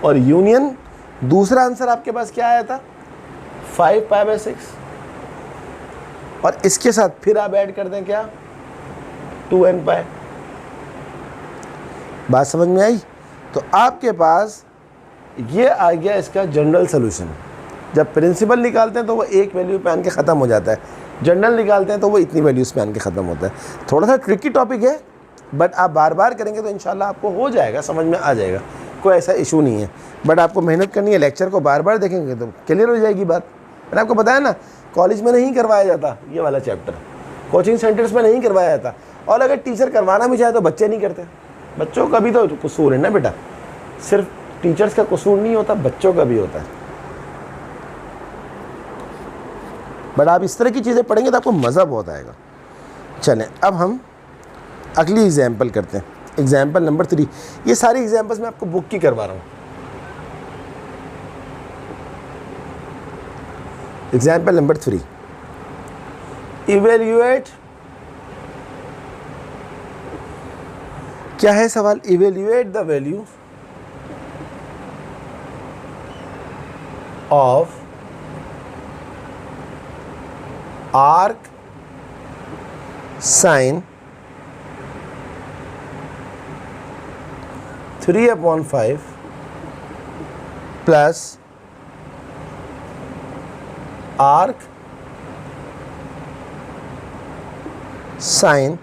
A: और यूनियन। दूसरा आंसर आपके पास क्या आया था, 5π/6 और इसके साथ फिर आप ऐड कर दें क्या, 2nπ। बात समझ में आई। तो आपके पास ये आ गया इसका जनरल सॉल्यूशन। जब प्रिंसिपल निकालते हैं तो वो एक वैल्यू पे आन के ख़त्म हो जाता है, जनरल निकालते हैं तो वो इतनी वैल्यूज़ पे आन के ख़त्म होता है। थोड़ा सा ट्रिकी टॉपिक है, बट आप बार बार करेंगे तो इंशाल्लाह आपको हो जाएगा, समझ में आ जाएगा। कोई ऐसा इशू नहीं है, बट आपको मेहनत करनी है, लेक्चर को बार बार देखेंगे तो क्लियर हो जाएगी बात। मैंने आपको बताया ना, कॉलेज में नहीं करवाया जाता ये वाला चैप्टर, कोचिंग सेंटर्स में नहीं करवाया जाता, और अगर टीचर करवाना भी चाहे तो बच्चे नहीं करते। बच्चों का भी तो कसूर है ना बेटा, सिर्फ टीचर्स का कसूर नहीं होता, बच्चों का भी होता है। बट आप इस तरह की चीज़ें पढ़ेंगे तो आपको मज़ा बहुत आएगा। चलें अब हम अगली एग्जाम्पल करते हैं, एग्जाम्पल नंबर 3। ये सारी एग्जाम्पल्स मैं आपको बुक की करवा रहा हूँ। एग्जाम्पल नंबर 3, इवेल्युएट, क्या है सवाल? Evaluate the value of arc sine 3/5 plus arc sine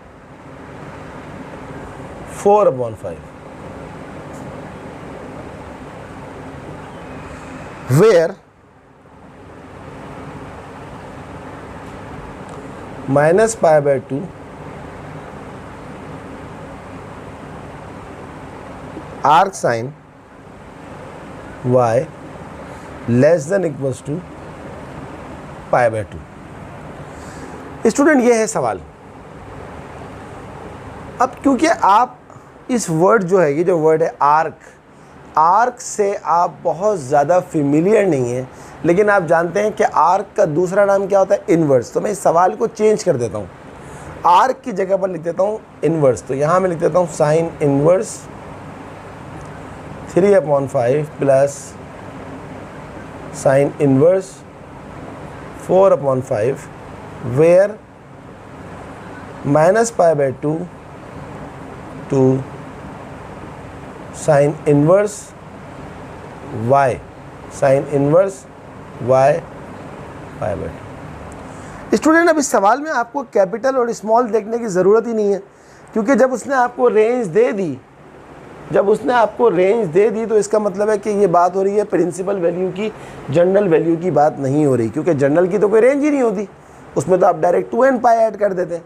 A: 4/5, where -π/2 arc sin y less than equals to π/2। Student ये है सवाल। अब क्योंकि आप इस वर्ड जो है, ये जो वर्ड है आर्क, आर्क से आप बहुत ज़्यादा फेमिलियर नहीं है, लेकिन आप जानते हैं कि आर्क का दूसरा नाम क्या होता है? इन्वर्स। तो मैं इस सवाल को चेंज कर देता हूँ, आर्क की जगह पर लिख देता हूँ इन्वर्स। तो यहाँ मैं लिख देता हूँ sine inverse 3/5 plus sine inverse 4/5, where -π/2 to sin inverse y, sin inverse y π/2। Student अब इस सवाल में आपको कैपिटल और स्मॉल देखने की ज़रूरत ही नहीं है, क्योंकि जब उसने आपको रेंज दे दी, तो इसका मतलब है कि ये बात हो रही है प्रिंसिपल वैल्यू की, जनरल वैल्यू की बात नहीं हो रही, क्योंकि जनरल की तो कोई रेंज ही नहीं होती, उसमें तो आप डायरेक्ट 2n π ऐड कर देते।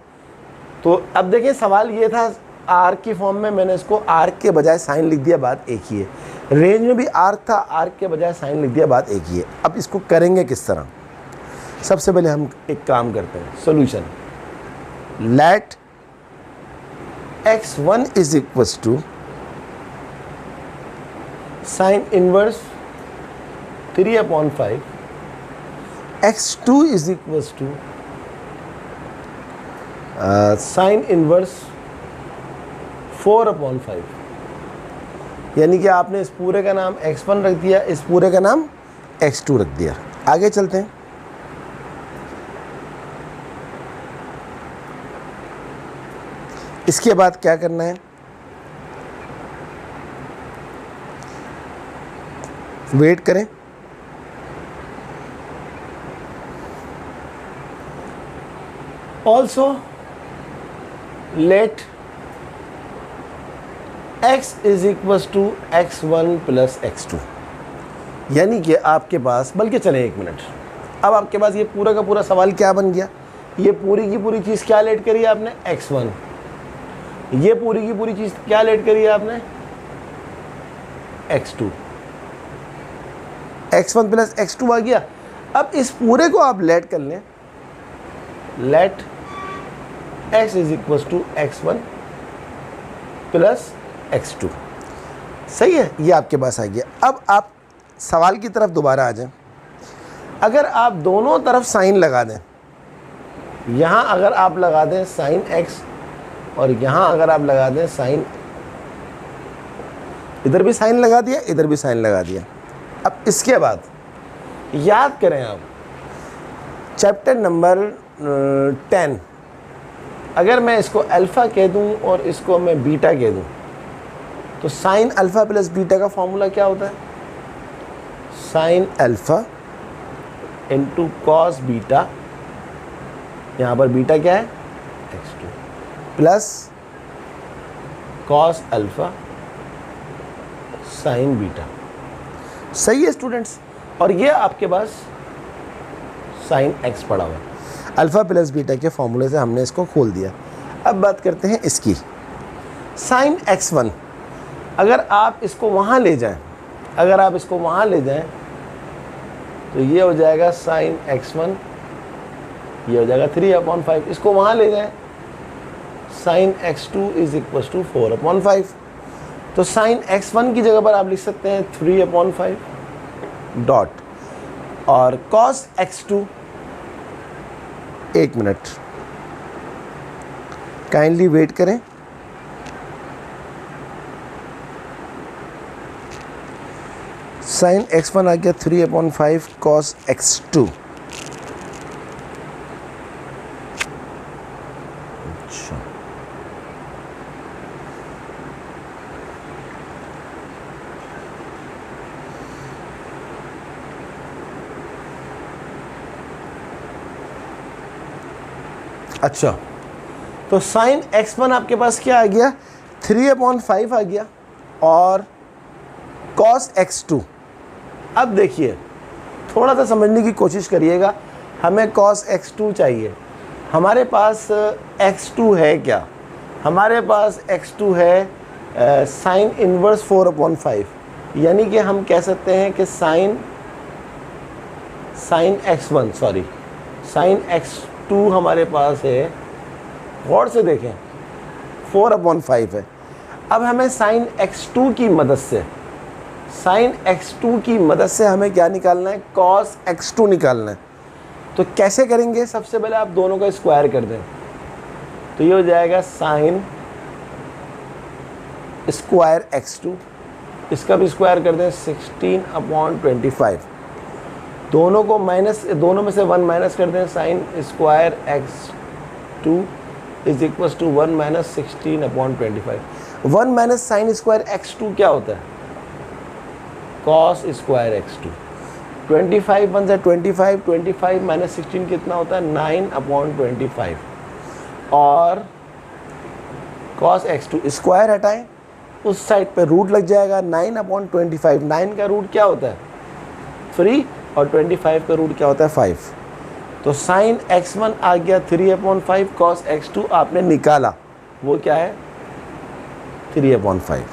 A: तो अब देखिए सवाल ये था आर्क की फॉर्म में, मैंने इसको आर्क के बजाय साइन लिख दिया, बात एक ही है। रेंज में भी आर्क था, आर्क के बजाय साइन लिख दिया, बात एक ही है। अब इसको करेंगे किस तरह? सबसे पहले हम एक काम करते हैं, solution. Let x1 is equals to sine inverse 3/5, x2 is equals to sine inverse 4/5। यानी कि आपने इस पूरे का नाम x1 रख दिया, इस पूरे का नाम x2 रख दिया। आगे चलते हैं। इसके बाद क्या करना है? वेट करें, also let x is equals to x1 plus x2। यानी कि आपके पास, बल्कि चलें एक मिनट, अब आपके पास ये पूरा का पूरा सवाल क्या बन गया? ये पूरी की पूरी चीज़ क्या लेट करी है आपने? x1। ये पूरी की पूरी चीज़ क्या लेट करी है आपने? x2। x1 प्लस x2 आ गया। अब इस पूरे को आप लेट कर लें, let x is equals to x1 plus x2। सही है, ये आपके पास आ गया। अब आप सवाल की तरफ दोबारा आ जाएं। अगर आप दोनों तरफ साइन लगा दें, यहाँ अगर आप लगा दें साइन x और यहाँ अगर आप लगा दें साइन, इधर भी साइन लगा दिया, इधर भी साइन लगा दिया। अब इसके बाद याद करें आप चैप्टर नंबर 10, अगर मैं इसको अल्फ़ा कह दूं और इसको मैं बीटा कह दूं, तो साइन अल्फ़ा प्लस बीटा का फॉर्मूला क्या होता है? Sine alpha into cos beta, यहाँ पर बीटा क्या है? x2 plus cos alpha sine beta. सही है स्टूडेंट्स। और ये आपके पास साइन एक्स पड़ा हुआ है। अल्फ़ा प्लस बीटा के फॉर्मूले से हमने इसको खोल दिया। अब बात करते हैं इसकी। साइन x1 अगर आप इसको वहाँ ले जाएं, तो ये हो जाएगा साइन x1, ये हो जाएगा 3/5। इसको वहाँ ले जाएं, sign x2 is equal to 4/5। तो साइन x1 की जगह पर आप लिख सकते हैं 3/5 डॉट, और cos x2, 1 minute kindly wait करें। साइन x1 आ गया 3/5 कॉस x2। अच्छा, तो साइन x1 आपके पास क्या आ गया, 3/5 आ गया, और कॉस x2। अब देखिए, थोड़ा सा समझने की कोशिश करिएगा। हमें कॉस x2 चाहिए। हमारे पास x2 है क्या? हमारे पास x2 है साइन इनवर्स 4/5, यानी कि हम कह सकते हैं कि साइन x2 हमारे पास है, गौर से देखें, 4/5 है। अब हमें साइन x2 की मदद से हमें क्या निकालना है, कॉस x2 निकालना है। तो कैसे करेंगे? सबसे पहले आप दोनों का स्क्वायर कर दें, तो ये हो जाएगा साइन स्क्वायर x2, इसका भी स्क्वायर कर दें 16/25। दोनों को माइनस, दोनों में से 1 माइनस कर दें, sine square x2 is equal to 1 minus 16/25। 1 minus sine square x2 क्या होता है, कॉस स्क्वायर x2। 25 1 से 25 माइनस 16 कितना होता है, 9/25। और कॉस x2 स्क्वायर हटाएं, उस साइड पे रूट लग जाएगा, 9/25। 9 का रूट क्या होता है, 3, और 25 का रूट क्या होता है, 5। तो साइन x1 आ गया 3/5, कॉस x2 आपने निकाला, वो क्या है, 3/5।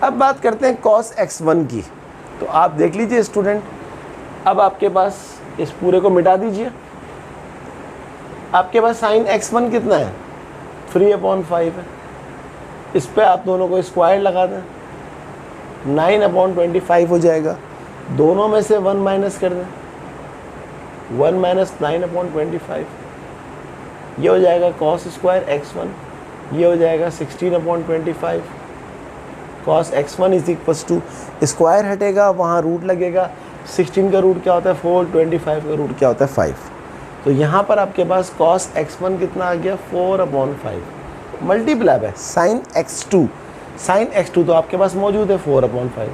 A: अब बात करते हैं कॉस x1 की। तो आप देख लीजिए स्टूडेंट, अब आपके पास इस पूरे को मिटा दीजिए। आपके पास साइन x1 कितना है, 3/5 है। इस पे आप दोनों को स्क्वायर लगा दें, 9/25 हो जाएगा। दोनों में से 1 माइनस कर दें, 1 माइनस 9/25, ये हो जाएगा कॉस स्क्वायर x1, ये हो जाएगा 16/25। Cos x1 is equal to, square हटेगा, वहाँ रूट लगेगा। 16 का रूट क्या होता है 4, 25 का रूट क्या होता है 5। तो यहाँ पर आपके पास कॉस x1 कितना आ गया, 4/5 multiply by sine x2। Sign x2 तो आपके पास मौजूद है 4/5।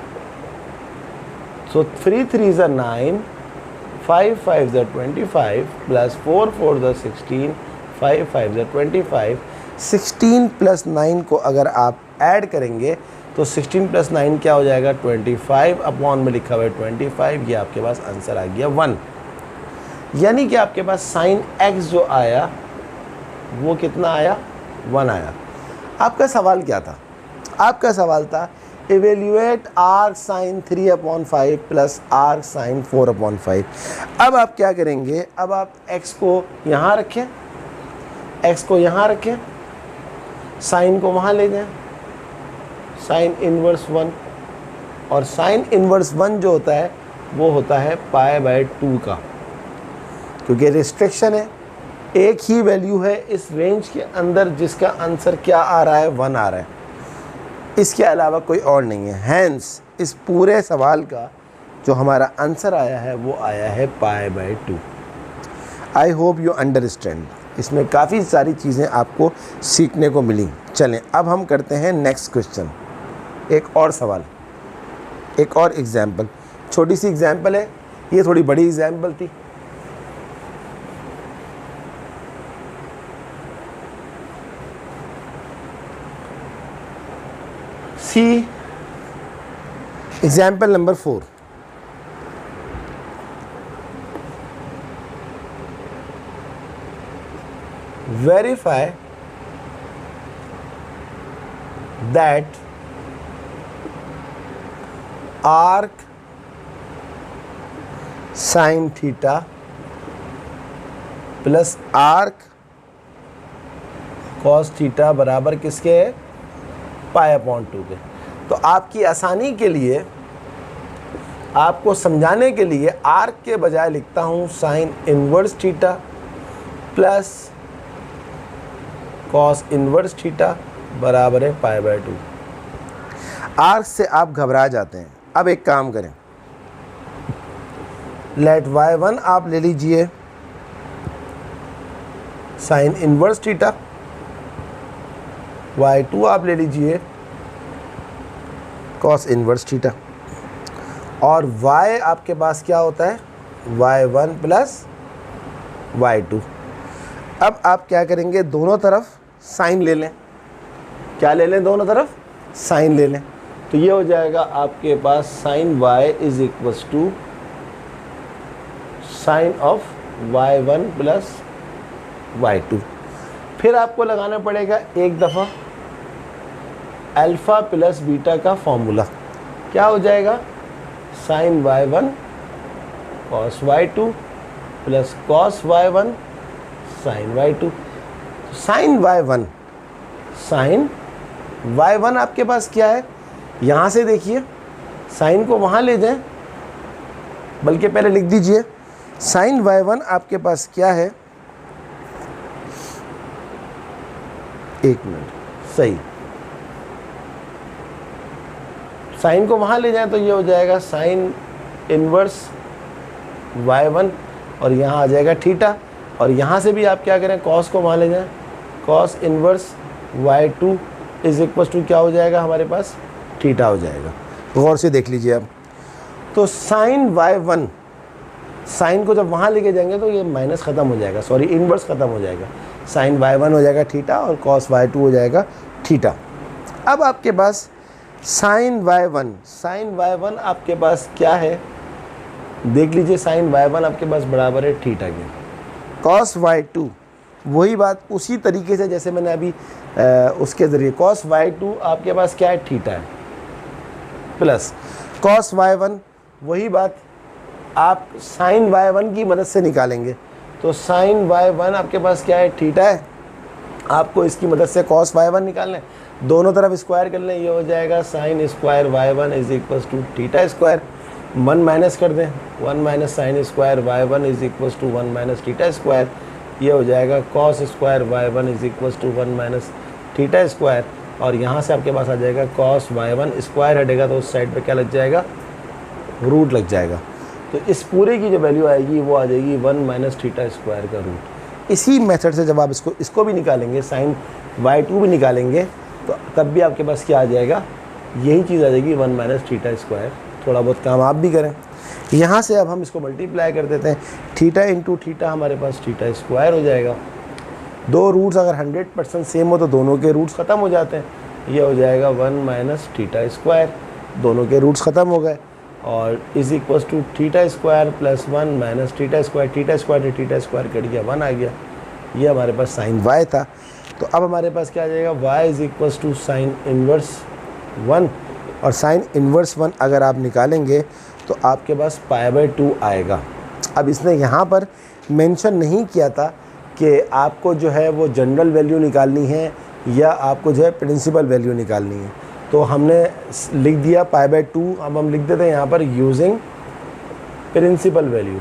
A: सो 3 3 ज़ा 9, 5 5 ज़ा 25, प्लस 4 4 ज़ा 16, 5 5 ज़ा 25। 16 प्लस 9 को अगर आप ऐड करेंगे तो 16 प्लस 9 क्या हो जाएगा, 25 अपॉन में लिखा हुआ है 25। ये आपके पास आंसर आ गया 1। यानी कि आपके पास साइन x जो आया वो कितना आया, 1 आया। आपका सवाल क्या था? आपका सवाल था evaluate arc sine 3/5 plus arc sine 4/5। अब आप क्या करेंगे, अब आप x को यहाँ रखें, साइन को वहाँ ले जाएं, साइन इनवर्स 1, और साइन इनवर्स 1 जो होता है वो होता है π/2 का, क्योंकि रिस्ट्रिक्शन है, एक ही वैल्यू है इस रेंज के अंदर जिसका आंसर क्या आ रहा है, 1 आ रहा है, इसके अलावा कोई और नहीं है। हैंस इस पूरे सवाल का जो हमारा आंसर आया है वो आया है π/2। I hope you understand. इसमें काफ़ी सारी चीज़ें आपको सीखने को मिली। चलें अब हम करते हैं नेक्स्ट क्वेश्चन। एक और सवाल, एक और एग्जाम्पल, छोटी सी एग्जाम्पल है, ये थोड़ी बड़ी एग्जाम्पल थी। C example number 4, verify that arc sin theta plus arc cos theta बराबर किसके है, पाई अपॉन 2 के। तो आपकी आसानी के लिए, आपको समझाने के लिए आर्क के बजाय लिखता हूँ sine inverse theta plus cos inverse theta बराबर है पाई बाय 2। आर्क से आप घबरा जाते हैं। अब एक काम करें, लेट y1 आप ले लीजिए साइन इनवर्स थीटा, y2 आप ले लीजिए कॉस इनवर्स थीटा, और y आपके पास क्या होता है, y1 प्लस y2। अब आप क्या करेंगे, दोनों तरफ साइन ले लें। क्या ले लें, दोनों तरफ साइन ले लें। तो ये हो जाएगा आपके पास sine y is equals to sine of y1 plus y2। फिर आपको लगाना पड़ेगा एक दफ़ा अल्फ़ा प्लस बीटा का फॉर्मूला। क्या हो जाएगा, sine y1 cos y2 plus cos y1 sine y2। Sine y1 आपके पास क्या है, यहाँ से देखिए, साइन को वहाँ ले जाएं, बल्कि पहले लिख दीजिए साइन y1 आपके पास क्या है, एक मिनट, सही, साइन को वहाँ ले जाएं तो ये हो जाएगा साइन इनवर्स y1 और यहाँ आ जाएगा थीटा, और यहाँ से भी आप क्या करें, कॉस को वहाँ ले जाएं, cos inverse y2 is equal to क्या हो जाएगा हमारे पास, थीटा हो जाएगा। गौर से देख लीजिए अब। तो साइन y1, साइन को जब वहाँ लेके जाएंगे तो ये माइनस ख़त्म हो जाएगा, सॉरी इनवर्स ख़त्म हो जाएगा, साइन y1 हो जाएगा थीटा और कॉस y2 हो जाएगा थीटा। अब आपके पास साइन y1 आपके पास क्या है, देख लीजिए, साइन y1 आपके पास बराबर है थीटा के, कॉस y2 वही बात उसी तरीके से जैसे मैंने अभी उसके ज़रिए, कॉस y2 आपके पास क्या है, थीटा है, प्लस कॉस y1 वही बात आप साइन y1 की मदद से निकालेंगे। तो साइन y1 आपके पास क्या है, थीटा है, आपको इसकी मदद से कॉस y1 निकालना है, दोनों तरफ स्क्वायर कर लें, ये हो जाएगा sine square y1 is equals to theta square, 1 minus कर दें, 1 minus sine square y1 is equals to 1 minus theta square, ये हो जाएगा cos square y1 is equals to 1 minus theta square, और यहाँ से आपके पास आ जाएगा कॉस y1 स्क्वायर हटेगा तो उस साइड पे क्या लग जाएगा, रूट लग जाएगा। तो इस पूरे की जो वैल्यू आएगी वो आ जाएगी 1 माइनस थीटा स्क्वायर का रूट। इसी मेथड से जब आप इसको भी निकालेंगे, साइन y2 भी निकालेंगे, तो तब भी आपके पास क्या आ जाएगा, यही चीज़ आ जाएगी 1 माइनस थीटा स्क्वायर। थोड़ा बहुत काम आप भी करें। यहाँ से अब हम इसको मल्टीप्लाई कर देते हैं, थीटा इंटू थीटा हमारे पास थीटा स्क्वायर हो जाएगा। दो रूट्स अगर 100% सेम हो तो दोनों के रूट्स ख़त्म हो जाते हैं, ये हो जाएगा 1 माइनस थीटा स्क्वायर, दोनों के रूट्स ख़त्म हो गए, और is equals to theta square plus 1 minus theta square से थीटा स्क्वायर कट गया, 1 आ गया, ये हमारे पास साइन y था। तो अब हमारे पास क्या आ जाएगा, y is equals to sine inverse 1, और साइन इनवर्स 1 अगर आप निकालेंगे तो आपके पास पाई बाय 2 आएगा। अब इसने यहाँ पर मेंशन नहीं किया था कि आपको जो है वो जनरल वैल्यू निकालनी है या आपको जो है प्रिंसिपल वैल्यू निकालनी है, तो हमने लिख दिया पाई बाय 2। अब हम लिख देते हैं यहाँ पर यूजिंग प्रिंसिपल वैल्यू,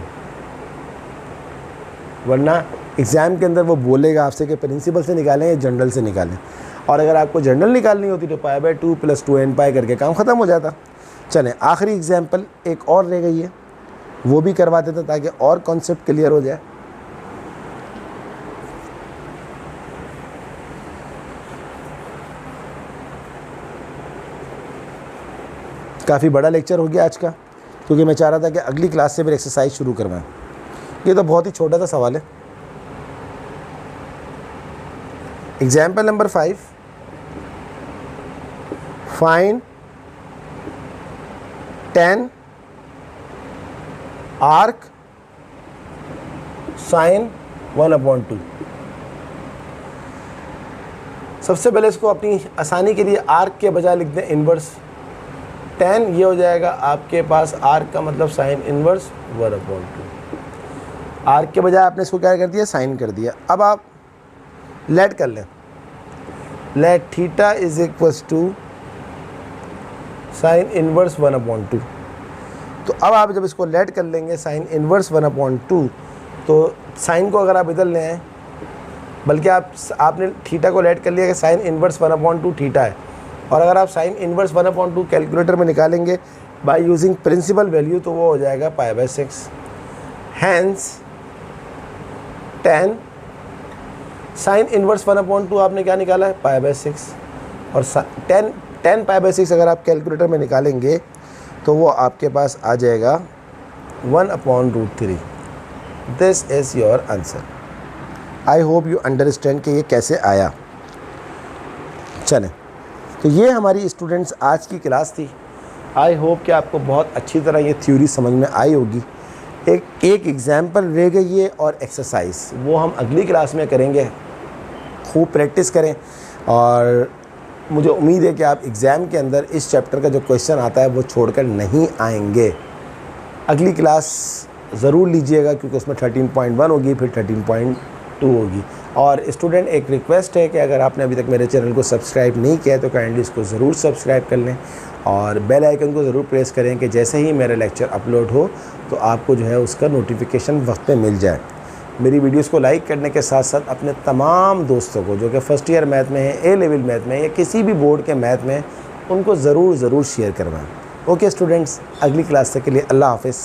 A: वरना एग्ज़ाम के अंदर वो बोलेगा आपसे कि प्रिंसिपल से निकालें या जनरल से निकालें, और अगर आपको जनरल निकालनी होती तो पाई बाय 2 प्लस 2n पाई करके काम ख़त्म हो जाता। चलें, आखिरी एग्जाम्पल एक और रह गई है, वो भी करवा देते ताकि और कॉन्सेप्ट क्लियर हो जाए। काफ़ी बड़ा लेक्चर हो गया आज का, क्योंकि मैं चाह रहा था कि अगली क्लास से फिर एक्सरसाइज शुरू करवाएं। ये तो बहुत ही छोटा सा सवाल है। Example number 5, find 10 arc sine 1/2। सबसे पहले इसको अपनी आसानी के लिए आर्क के बजाय लिख दें इन्वर्स 10, ये हो जाएगा आपके पास आर्क का मतलब साइन इन्वर्स 1/2। आर्क के बजाय आपने इसको क्या कर दिया, साइन कर दिया। अब आप लेट कर लें, let theta is equals to sine inverse 1/2। तो अब आप जब इसको लेट कर लेंगे साइन इन्वर्स 1/2, तो साइन को अगर आप इधर ले आए, बल्कि आपने थीटा को लेट कर लिया कि साइन इन्वर्स 1/2 थीटा है, और अगर आप साइन इन्वर्स 1/2 कैलकुलेटर में निकालेंगे बाय यूजिंग प्रिंसिपल वैल्यू, तो वो हो जाएगा π/6। हैंस 10 साइन इन्वर्स 1/2 आपने क्या निकाला है, π/6, और 10 π/6 अगर आप कैलकुलेटर में निकालेंगे तो वो आपके पास आ जाएगा 1/√3। This is your answer. I hope you understand कि ये कैसे आया। चलें, तो ये हमारी स्टूडेंट्स आज की क्लास थी। आई होप कि आपको बहुत अच्छी तरह ये थ्योरी समझ में आई होगी। एक एग्जाम्पल रह गई है और एक्सरसाइज, वो हम अगली क्लास में करेंगे। खूब प्रैक्टिस करें, और मुझे उम्मीद है कि आप एग्ज़ाम के अंदर इस चैप्टर का जो क्वेश्चन आता है वो छोड़कर नहीं आएंगे। अगली क्लास ज़रूर लीजिएगा, क्योंकि उसमें 13.1 होगी, फिर 13.2 होगी। और स्टूडेंट, एक रिक्वेस्ट है कि अगर आपने अभी तक मेरे चैनल को सब्सक्राइब नहीं किया है तो काइंडली इसको ज़रूर सब्सक्राइब कर लें, और बेल आइकन को ज़रूर प्रेस करें कि जैसे ही मेरा लेक्चर अपलोड हो तो आपको जो है उसका नोटिफिकेशन वक्त पे मिल जाए। मेरी वीडियोस को लाइक करने के साथ साथ अपने तमाम दोस्तों को जो कि फ़र्स्ट ईयर मैथ में है, ए लेवल मैथ में, या किसी भी बोर्ड के मैथ में, उनको ज़रूर शेयर करवाएं। ओके स्टूडेंट्स, अगली क्लास तक के लिए अल्लाह हाफ़िज़।